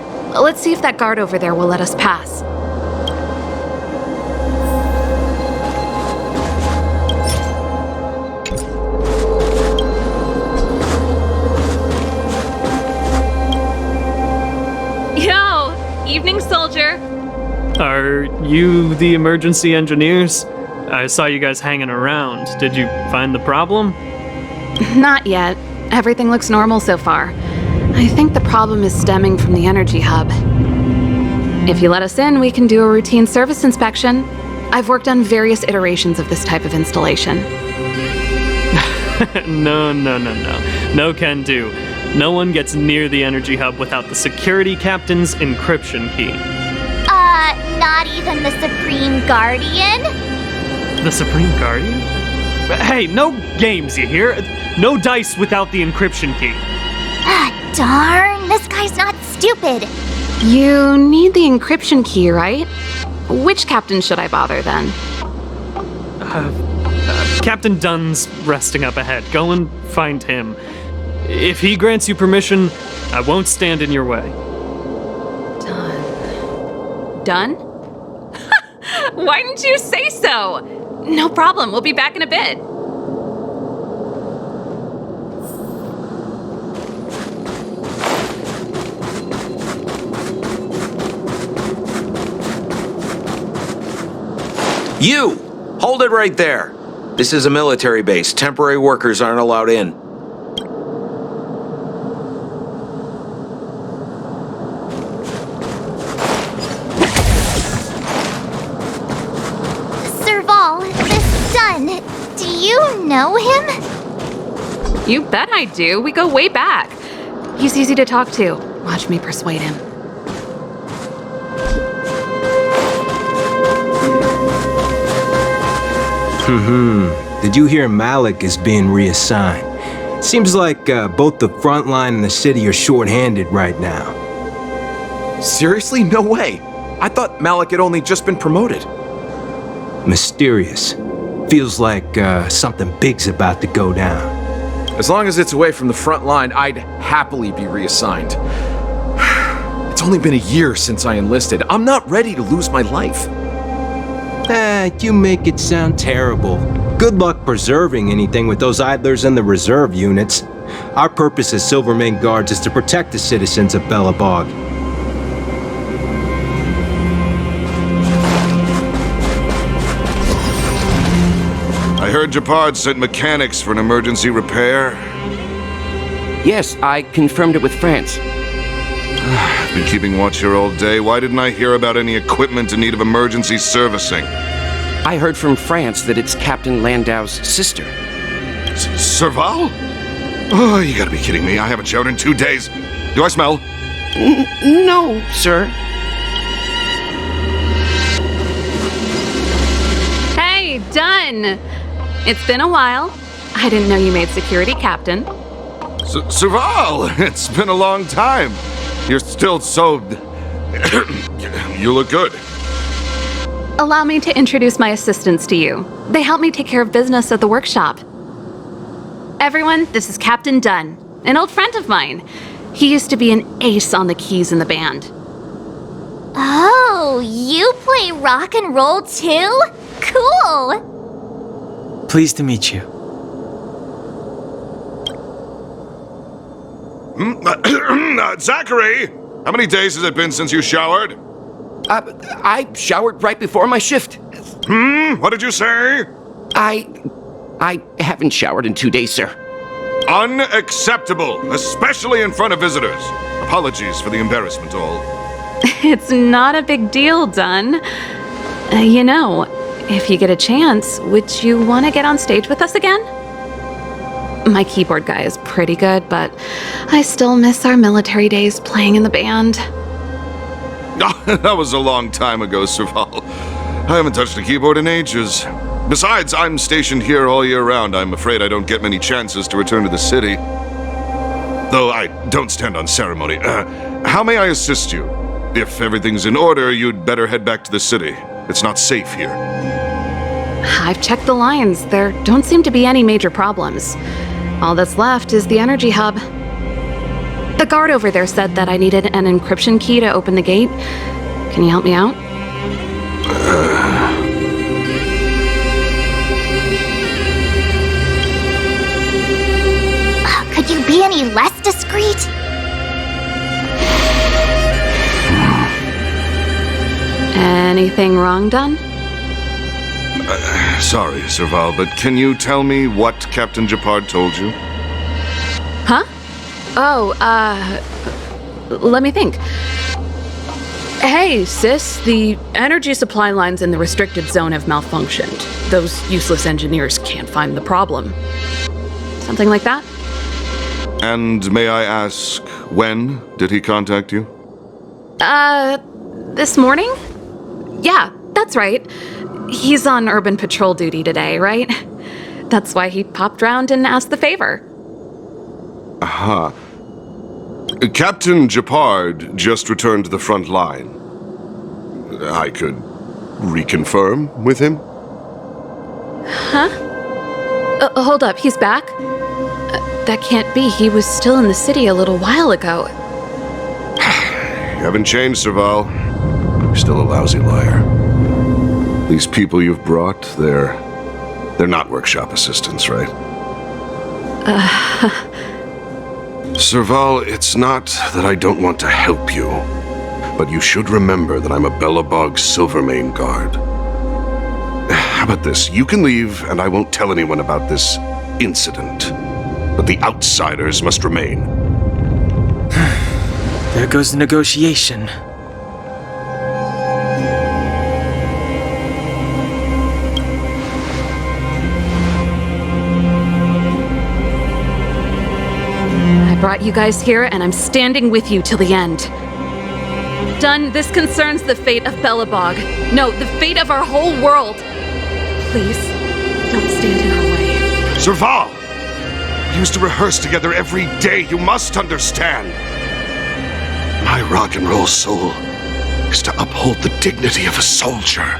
let's see if that guard over there will let us pass. Evening, soldier. Are you the emergency engineers? I saw you guys hanging around. Did you find the problem? Not yet. Everything looks normal so far. I think the problem is stemming from the energy hub. If you let us in, we can do a routine service inspection. I've worked on various iterations of this type of installation. No. No can do. No one gets near the energy hub without the security captain's encryption key. Not even the Supreme Guardian? The Supreme Guardian? Hey, no games, you hear? No dice without the encryption key. Darn, this guy's not stupid. You need the encryption key, right? Which captain should I bother then? Captain Dunn's resting up ahead. Go and find him. If he grants you permission, I won't stand in your way. Done? Why didn't you say so? No problem, we'll be back in a bit. You! Hold it right there. This is a military base. Temporary workers aren't allowed in. Do you know him? You bet I do. We go way back. He's easy to talk to. Watch me persuade him. Did you hear Malik is being reassigned? Seems like both the front line and the city are short-handed right now. Seriously? No way. I thought Malik had only just been promoted. Mysterious. Feels like something big's about to go down. As long as it's away from the front line, I'd happily be reassigned. It's only been a year since I enlisted. I'm not ready to lose my life. You make it sound terrible. Good luck preserving anything with those idlers in the reserve units. Our purpose as Silvermane Guards is to protect the citizens of Belobog. I heard Japard sent mechanics for an emergency repair. Yes, I confirmed it with France. Been keeping watch here all day. Why didn't I hear about any equipment in need of emergency servicing? I heard from France that it's Captain Landau's sister. Serval? Oh, you gotta be kidding me. I haven't showered in 2 days. Do I smell? No, sir. Hey, done! It's been a while. I didn't know you made security captain. Serval! It's been a long time. You're still so... You look good. Allow me to introduce my assistants to you. They help me take care of business at the workshop. Everyone, this is Captain Dunn, an old friend of mine. He used to be an ace on the keys in the band. Oh, you play rock and roll too? Cool! Pleased to meet you. Zachary! How many days has it been since you showered? I showered right before my shift. What did you say? I haven't showered in 2 days, sir. Unacceptable, especially in front of visitors. Apologies for the embarrassment, all. It's not a big deal, Dunn. You know, if you get a chance, would you want to get on stage with us again? My keyboard guy is pretty good, but I still miss our military days playing in the band. That was a long time ago, Serval. I haven't touched a keyboard in ages. Besides, I'm stationed here all year round. I'm afraid I don't get many chances to return to the city. Though I don't stand on ceremony. How may I assist you? If everything's in order, you'd better head back to the city. It's not safe here. I've checked the lines. There don't seem to be any major problems. All that's left is the energy hub. The guard over there said that I needed an encryption key to open the gate. Can you help me out? Could you be any less discreet? Anything wrong, Dunn? Sorry, Serval, but can you tell me what Captain Japard told you? Huh? Oh, let me think. Hey, sis, the energy supply lines in the restricted zone have malfunctioned. Those useless engineers can't find the problem. Something like that? And may I ask, when did he contact you? This morning? Yeah, that's right. He's on urban patrol duty today, right? That's why he popped round and asked the favor. Aha. Captain Japard just returned to the front line. I could reconfirm with him? Huh? Hold up, he's back? That can't be. He was still in the city a little while ago. You haven't changed, Serval. You're still a lousy liar. These people you've brought, they're not workshop assistants, right? Serval, it's not that I don't want to help you, but you should remember that I'm a Belobog Silvermane Guard. How about this? You can leave, and I won't tell anyone about this incident. But the outsiders must remain. There goes the negotiation. I brought you guys here, and I'm standing with you till the end. Dunn, this concerns the fate of Belobog. No, the fate of our whole world. Please, don't stand in our way. Serval! used to rehearse together every day. You must understand. My rock and roll soul is to uphold the dignity of a soldier.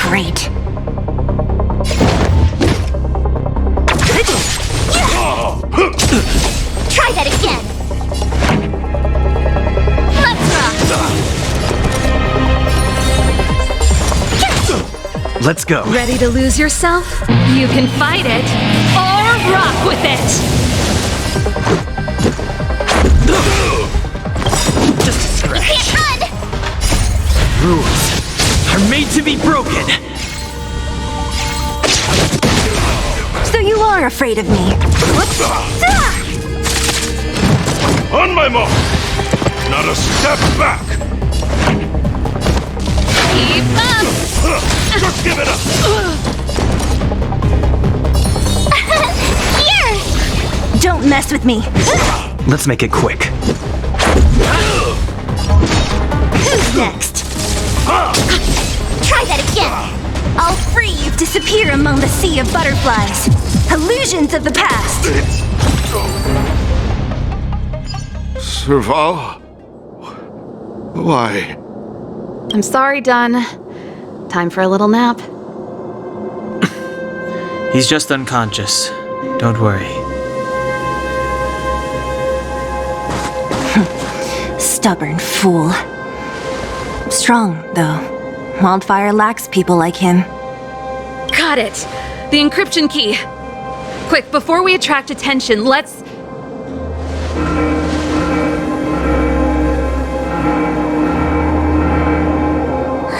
Great. Try that again. Let's go. Ready to lose yourself? You can fight it or rock with it. Just a scratch. You can't run. Rules are made to be broken. So you are afraid of me. On my mark. Not a step back. Keep up. Just give it up. Here. Don't mess with me. Let's make it quick. Who's next? Try that again. I'll free you. Disappear among the sea of butterflies. Illusions of the past. Serval? Why? I'm sorry, Dunn. Time for a little nap. He's just unconscious. Don't worry. Stubborn fool. Strong, though. Wildfire lacks people like him. Got it! The encryption key! Quick, before we attract attention, let's...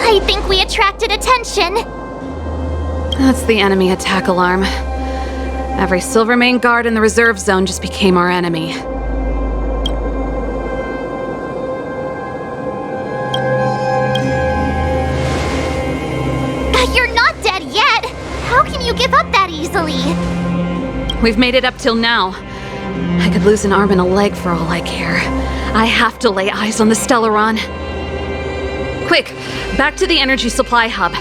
I think we attracted attention. That's the enemy attack alarm. Every Silvermane guard in the reserve zone just became our enemy. You're not dead yet. How can you give up that easily? We've made it up till now. I could lose an arm and a leg for all I care. I have to lay eyes on the Stellaron. Quick, back to the energy supply hub.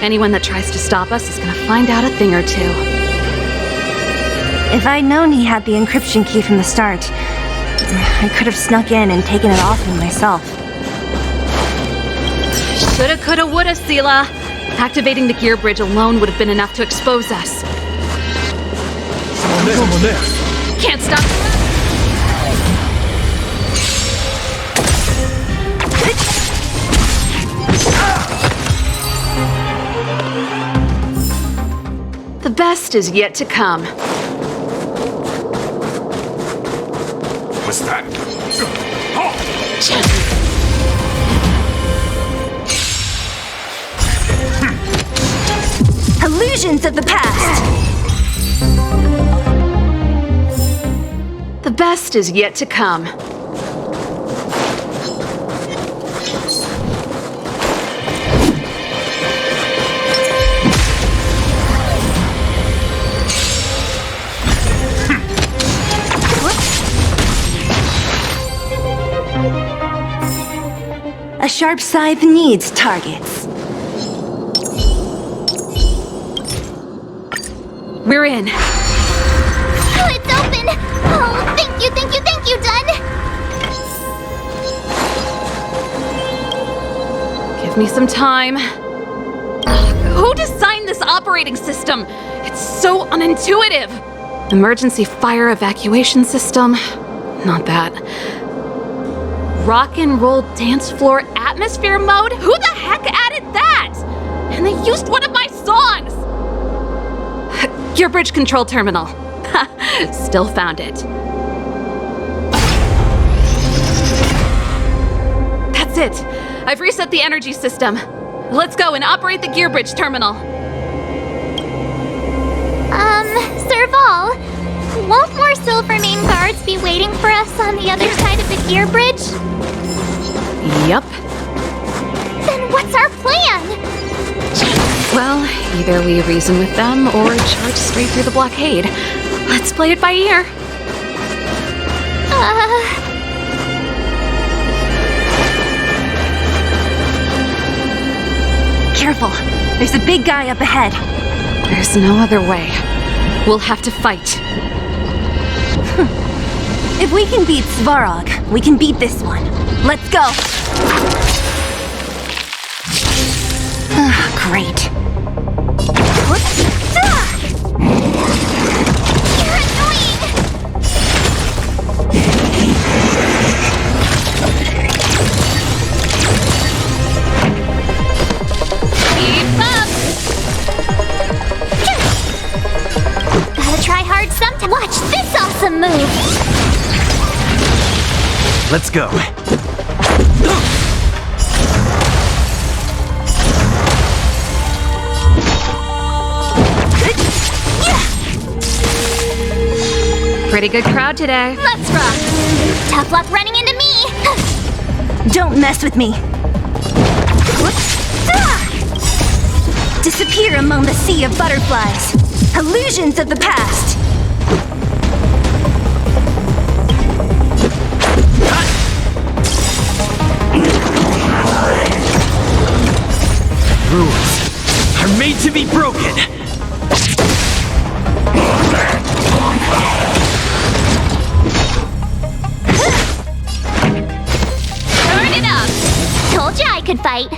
Anyone that tries to stop us is gonna find out a thing or two. If I'd known he had the encryption key from the start, I could have snuck in and taken it off him myself. Shoulda, coulda, woulda, Sela. Activating the gear bridge alone would have been enough to expose us. Can't stop. The best is yet to come. What's that? Illusions of the past! The best is yet to come. A sharp scythe needs targets. We're in. Oh, it's open! Oh, thank you, Dunn! Give me some time. Who designed this operating system? It's so unintuitive. Emergency fire evacuation system? Not that. Rock and roll dance floor atmosphere mode? Who the heck added that? And they used one of my songs! Gear bridge control terminal. Still found it. That's it. I've reset the energy system. Let's go and operate the gear bridge terminal. Serval, won't more Silvermane guards be waiting for us on the other side of the gear bridge? Yep. Then what's our plan? Well, either we reason with them or charge straight through the blockade. Let's play it by ear. careful. There's a big guy up ahead. There's no other way. We'll have to fight. If we can beat Svarog, we can beat this one. Let's go! Great. Gotta try hard sometime. Watch this awesome move! Let's go. Pretty good crowd today. Let's rock! Tough luck running into me! Don't mess with me. Disappear among the sea of butterflies. Illusions of the past. Rules are made to be broken. Turn it up! Told you I could fight.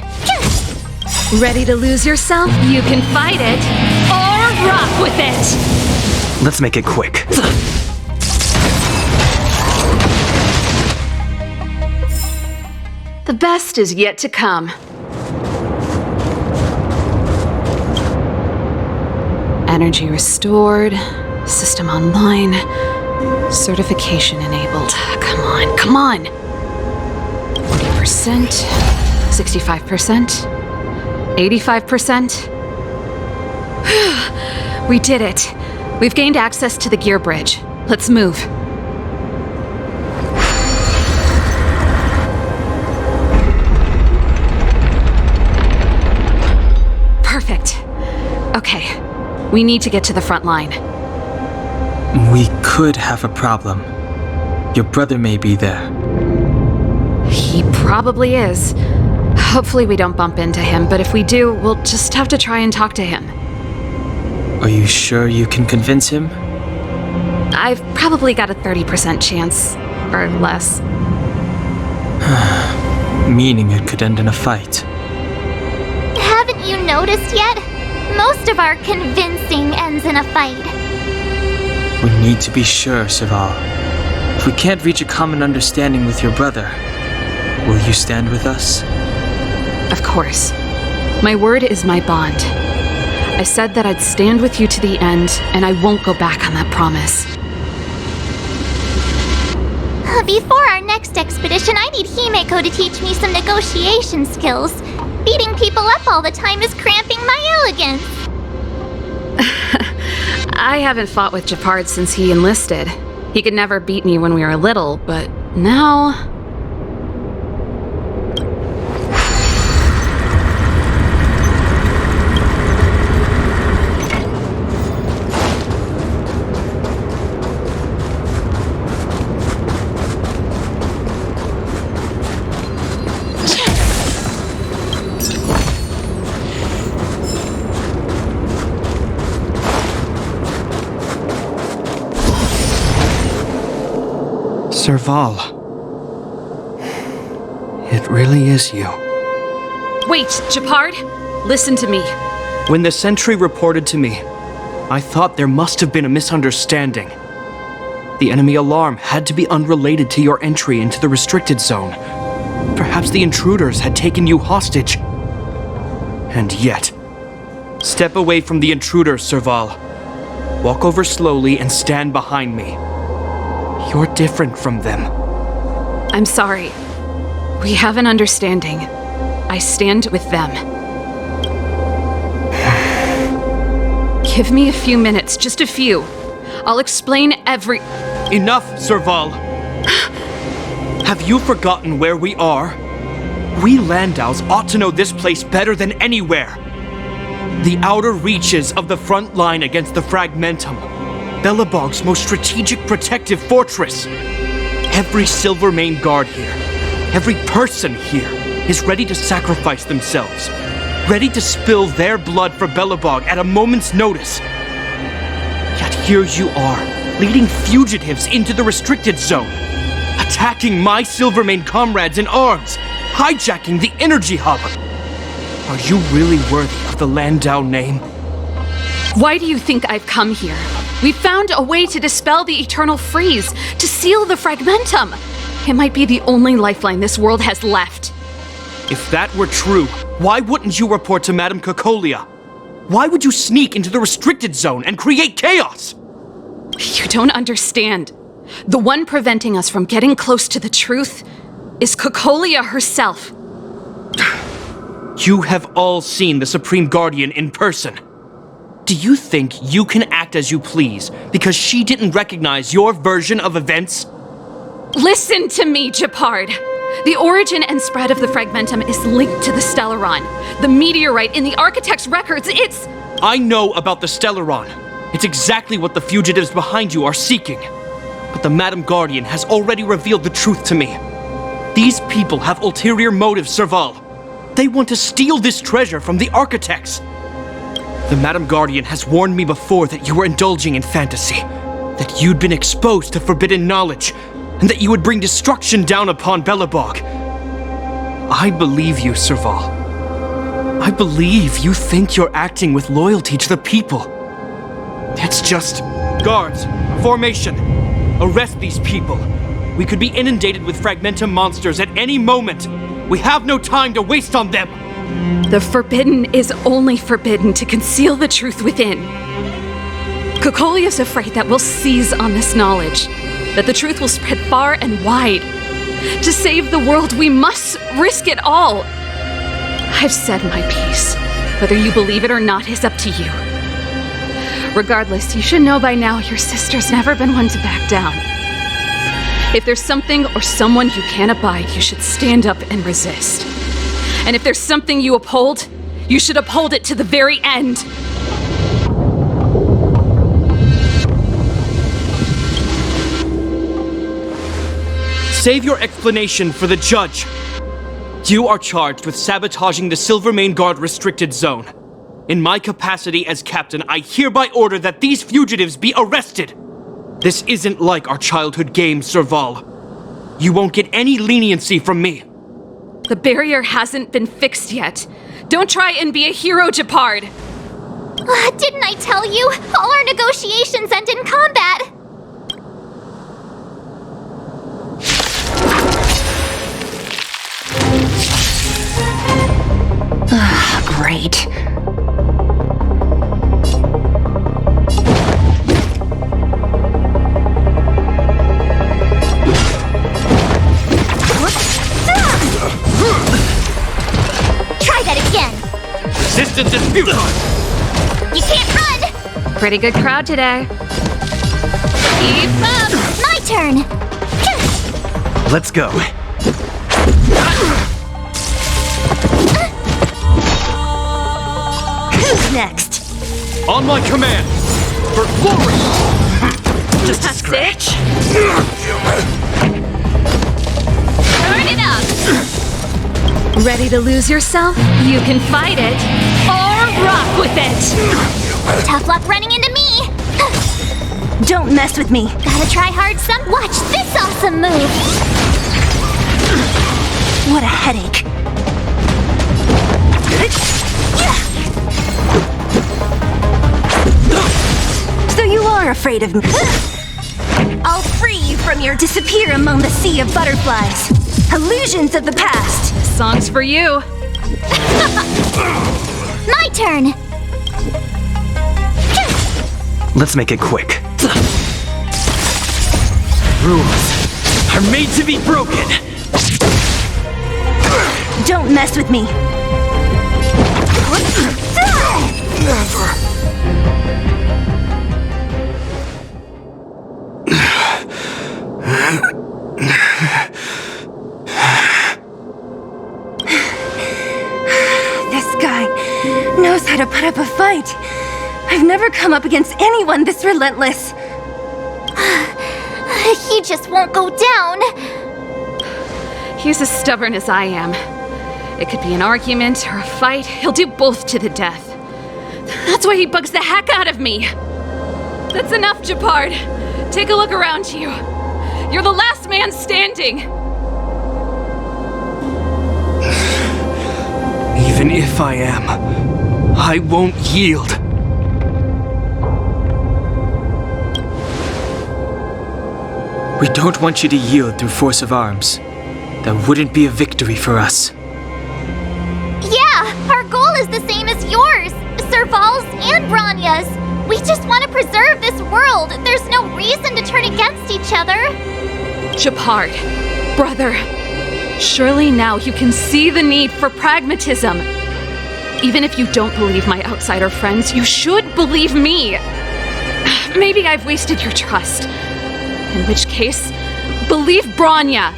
Ready to lose yourself? You can fight it, or rock with it! Let's make it quick. The best is yet to come. Energy restored, system online, certification enabled. Come on, come on! 40%, 65%, 85%. We did it. We've gained access to the gear bridge. Let's move. Perfect. Okay. We need to get to the front line. We could have a problem. Your brother may be there. He probably is. Hopefully we don't bump into him, but if we do, we'll just have to try and talk to him. Are you sure you can convince him? I've probably got a 30% chance, or less. Meaning it could end in a fight. Haven't you noticed yet? Most of our convincing ends in a fight. We need to be sure, Serval. If we can't reach a common understanding with your brother, will you stand with us? Of course. My word is my bond. I said that I'd stand with you to the end, and I won't go back on that promise. Before our next expedition, I need Himeko to teach me some negotiation skills. Beating people up all the time is cramping my elegance. I haven't fought with Japard since he enlisted. He could never beat me when we were little, but now... Serval. It really is you. Wait, Japard! Listen to me. When the sentry reported to me, I thought there must have been a misunderstanding. The enemy alarm had to be unrelated to your entry into the restricted zone. Perhaps the intruders had taken you hostage. And yet, step away from the intruders, Serval. Walk over slowly and stand behind me. You're different from them. I'm sorry. We have an understanding. I stand with them. Give me a few minutes, just a few. I'll explain every... Enough, Serval! Have you forgotten where we are? We Landaus ought to know this place better than anywhere. The outer reaches of the front line against the Fragmentum. Belobog's most strategic protective fortress. Every Silvermane guard here, every person here, is ready to sacrifice themselves. ready to spill their blood for Belobog at a moment's notice. Yet here you are, leading fugitives into the restricted zone, attacking my Silvermane comrades in arms, hijacking the energy hub. Are you really worthy of the Landau name? Why do you think I've come here? We found a way to dispel the eternal freeze, to seal the fragmentum. It might be the only lifeline this world has left. If that were true, why wouldn't you report to Madame Cocolia? Why would you sneak into the restricted zone and create chaos? You don't understand. The one preventing us from getting close to the truth is Cocolia herself. You have all seen the Supreme Guardian in person. Do you think you can act as you please because she didn't recognize your version of events? Listen to me, Gepard. The origin and spread of the fragmentum is linked to the Stellaron. The meteorite in the Architect's records, it's... I know about the Stellaron. It's exactly what the fugitives behind you are seeking. But the Madam Guardian has already revealed the truth to me. These people have ulterior motives, Serval. They want to steal this treasure from the Architects. The Madam Guardian has warned me before that you were indulging in fantasy, that you'd been exposed to forbidden knowledge, and that you would bring destruction down upon Belobog. I believe you, Serval. I believe you think you're acting with loyalty to the people. It's just... Guards, formation, arrest these people. We could be inundated with fragmentum monsters at any moment. We have no time to waste on them. The forbidden is only forbidden to conceal the truth within. Cocolia's afraid that we'll seize on this knowledge, that the truth will spread far and wide. To save the world, we must risk it all. I've said my piece. Whether you believe it or not is up to you. Regardless, you should know by now your sister's never been one to back down. If there's something or someone you can't abide, you should stand up and resist. And if there's something you uphold, you should uphold it to the very end. Save your explanation for the judge. You are charged with sabotaging the Silvermane Guard restricted zone. In my capacity as captain, I hereby order that these fugitives be arrested. This isn't like our childhood game, Serval. You won't get any leniency from me. The barrier hasn't been fixed yet. Don't try and be a hero, Gepard. Didn't I tell you? All our negotiations end in combat. Great. Try that again. Resistance is futile. You can't run. Pretty good crowd today. Keep up. My turn. Let's go. Who's next? On my command. For glory. Just a scratch. Turn it up. Ready to lose yourself? You can fight it or rock with it. Tough luck running into me. Don't mess with me. Gotta try hard some. Watch this awesome move. What a headache. So you are afraid of me. I'll free you from your disappear among the sea of butterflies. Illusions of the past. Song's for you. My turn. Let's make it quick. Rules are made to be broken. Don't mess with me. Never. This guy knows how to put up a fight. I've never come up against anyone this relentless. He just won't go down. He's as stubborn as I am. It could be an argument or a fight. He'll do both to the death. That's why he bugs the heck out of me. That's enough, Japard. Take a look around you. You're the last man standing. Even if I am, I won't yield. We don't want you to yield through force of arms. That wouldn't be a victory for us. Yeah, our goal is the same as yours, Serval's and Bronya's. We just want to preserve this world. There's no reason to turn against each other. Japard, brother, surely now you can see the need for pragmatism. Even if you don't believe my outsider friends, you should believe me. Maybe I've wasted your trust. In which case, believe Bronya.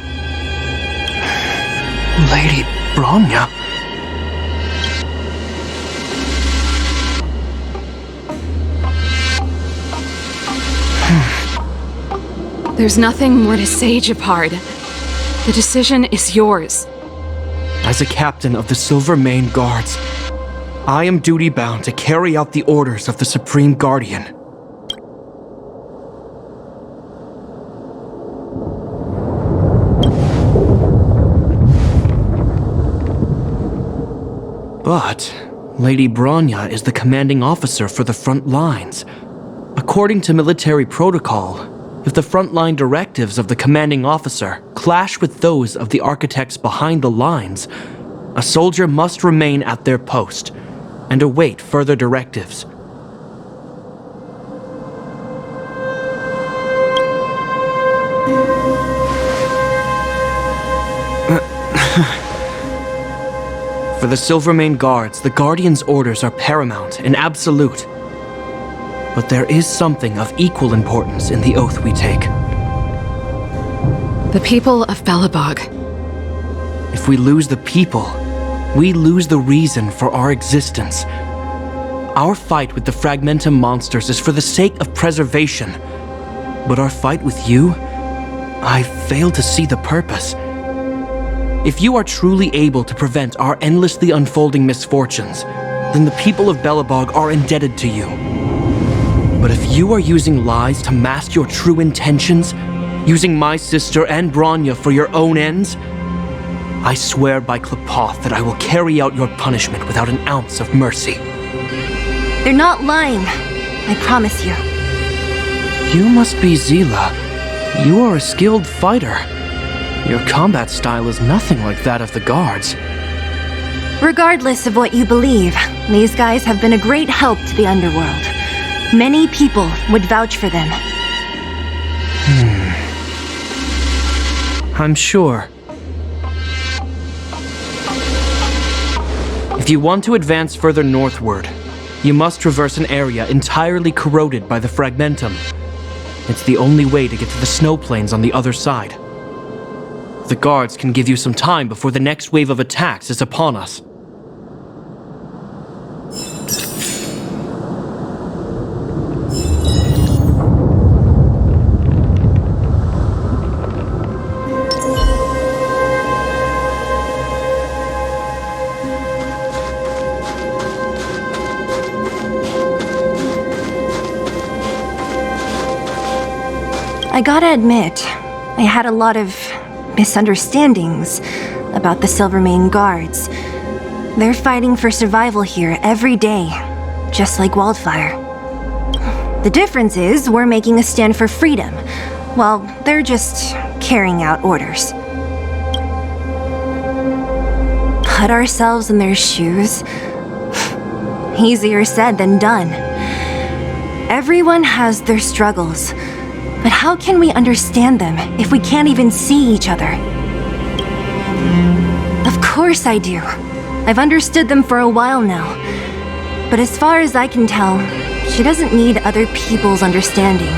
Lady Bronya? There's nothing more to say, Japard. The decision is yours. As a captain of the Silvermane Guards, I am duty-bound to carry out the orders of the Supreme Guardian. But Lady Bronya is the commanding officer for the front lines. According to military protocol, if the frontline directives of the commanding officer clash with those of the architects behind the lines, a soldier must remain at their post and await further directives. For the Silvermane Guards, the Guardian's orders are paramount and absolute. But there is something of equal importance in the oath we take. The people of Belobog. If we lose the people, we lose the reason for our existence. Our fight with the Fragmentum monsters is for the sake of preservation. But our fight with you, I fail to see the purpose. If you are truly able to prevent our endlessly unfolding misfortunes, then the people of Belobog are indebted to you. But if you are using lies to mask your true intentions, using my sister and Bronya for your own ends, I swear by Klepoth that I will carry out your punishment without an ounce of mercy. They're not lying, I promise you. You must be Zila. You are a skilled fighter. Your combat style is nothing like that of the guards. Regardless of what you believe, these guys have been a great help to the underworld. Many people would vouch for them. I'm sure. If you want to advance further northward, you must traverse an area entirely corroded by the Fragmentum. It's the only way to get to the snow plains on the other side. The guards can give you some time before the next wave of attacks is upon us. I gotta admit, I had a lot of misunderstandings about the Silvermane Guards. They're fighting for survival here every day, just like Wildfire. The difference is we're making a stand for freedom, while they're just carrying out orders. Put ourselves in their shoes? Easier said than done. Everyone has their struggles. But how can we understand them if we can't even see each other? Of course I do. I've understood them for a while now. But as far as I can tell, she doesn't need other people's understanding.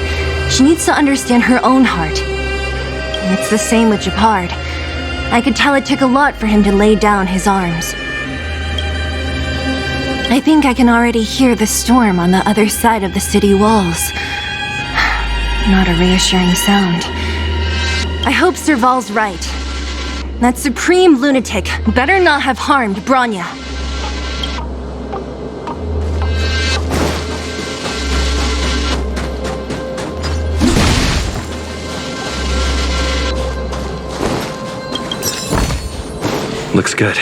She needs to understand her own heart. And it's the same with Japard. I could tell it took a lot for him to lay down his arms. I think I can already hear the storm on the other side of the city walls. Not a reassuring sound. I hope Serval's right. That supreme lunatic better not have harmed Bronya. Looks good.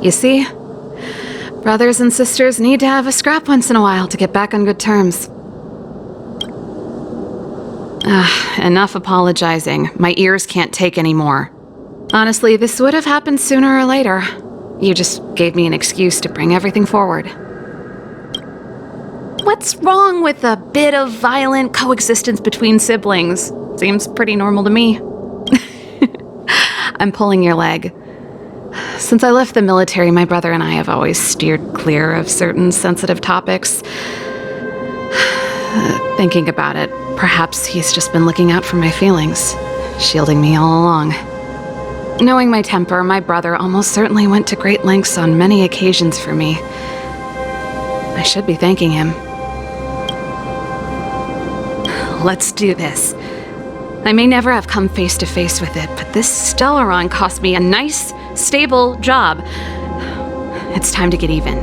You see? Brothers and sisters need to have a scrap once in a while to get back on good terms. Enough apologizing. My ears can't take any more. Honestly, this would have happened sooner or later. You just gave me an excuse to bring everything forward. What's wrong with a bit of violent coexistence between siblings? Seems pretty normal to me. I'm pulling your leg. Since I left the military, my brother and I have always steered clear of certain sensitive topics. Thinking about it, perhaps he's just been looking out for my feelings, shielding me all along. Knowing my temper, my brother almost certainly went to great lengths on many occasions for me. I should be thanking him. Let's do this. I may never have come face to face with it, but this Stellaron cost me a nice, stable job. It's time to get even.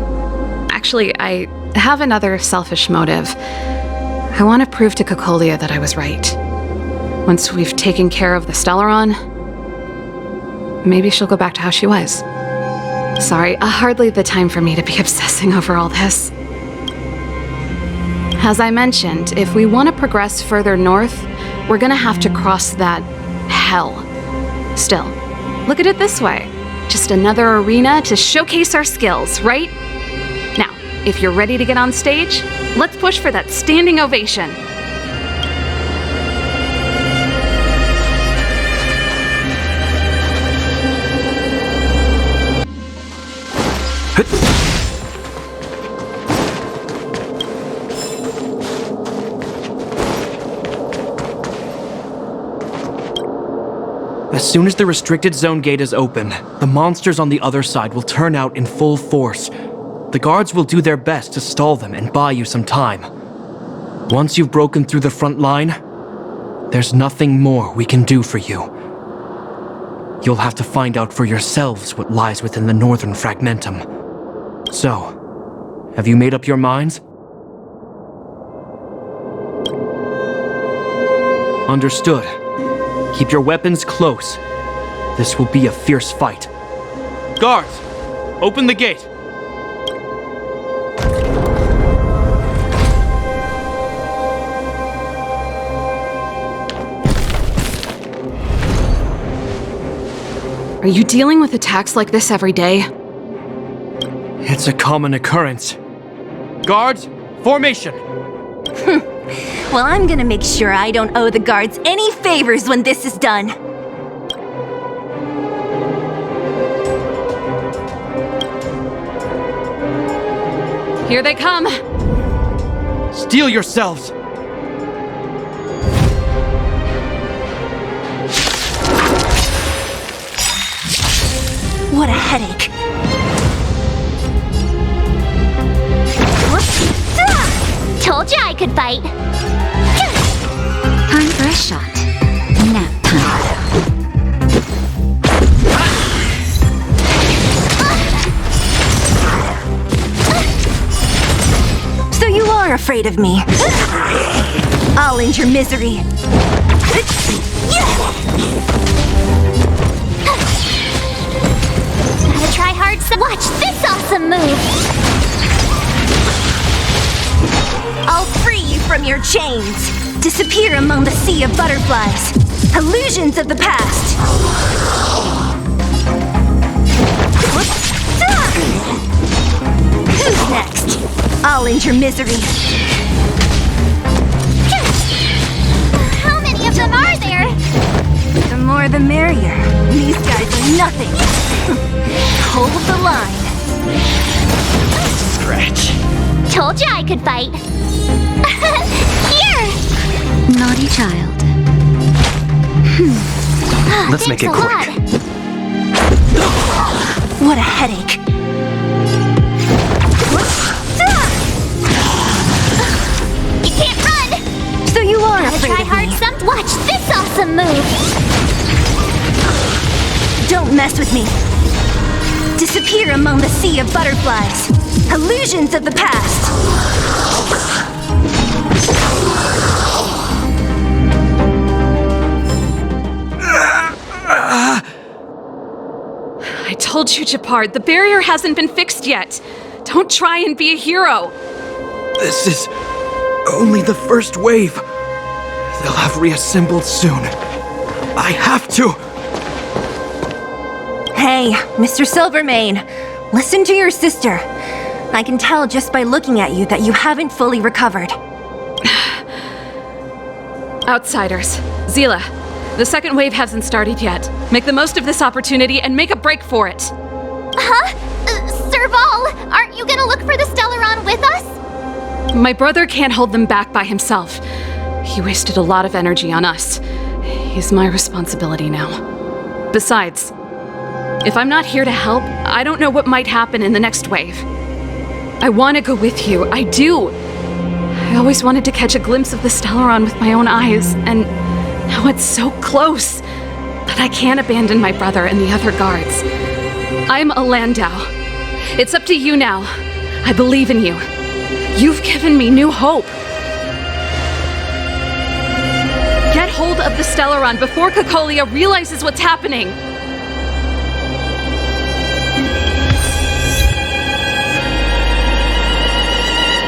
Actually, I have another selfish motive. I want to prove to Cocolia that I was right. Once we've taken care of the Stellaron, maybe she'll go back to how she was. Sorry, hardly the time for me to be obsessing over all this. As I mentioned, if we want to progress further north, we're gonna have to cross that hell. Still, look at it this way. Just another arena to showcase our skills, right? Now, if you're ready to get on stage, let's push for that standing ovation. As soon as the restricted zone gate is open, the monsters on the other side will turn out in full force. The guards will do their best to stall them and buy you some time. Once you've broken through the front line, there's nothing more we can do for you. You'll have to find out for yourselves what lies within the northern fragmentum. So, have you made up your minds? Understood. Keep your weapons close. This will be a fierce fight. Guards, open the gate. Are you dealing with attacks like this every day? It's a common occurrence. Guards, formation! Well, I'm gonna make sure I don't owe the guards any favors when this is done. Here they come! Steel yourselves! What a headache. Told you I could fight. Time for a shot. Nap time. So you are afraid of me. I'll end your misery. Gotta try hard, so watch this awesome move. I'll free you from your chains. Disappear among the sea of butterflies. Illusions of the past. Who's next? I'll end your misery. How many of them are there? The more the merrier. These guys are nothing. Hold the line. Scratch. Told you I could fight. Here! Naughty child. Let's make it quick. What a headache. nothing try to hard me. some? Watch this awesome move! Don't mess with me. Disappear among the sea of butterflies. Illusions of the past. I told you, Japard, the barrier hasn't been fixed yet. Don't try and be a hero. This is only the first wave. They'll have reassembled soon. I have to. Hey, Mr. Silvermane, listen to your sister. I can tell just by looking at you that you haven't fully recovered. Outsiders. Zila, the second wave hasn't started yet. Make the most of this opportunity and make a break for it. Huh? Serval, aren't you gonna look for the Stellaron with us? My brother can't hold them back by himself. He wasted a lot of energy on us. He's my responsibility now. Besides, if I'm not here to help, I don't know what might happen in the next wave. I want to go with you. I do. I always wanted to catch a glimpse of the Stellaron with my own eyes, and now it's so close. But I can't abandon my brother and the other guards. I'm a Landau. It's up to you now. I believe in you. You've given me new hope. Get hold of the Stellaron before Cocolia realizes what's happening.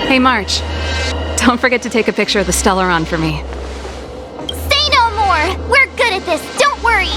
Hey, March. Don't forget to take a picture of the Stellaron for me. Say no more! We're good at this, don't worry!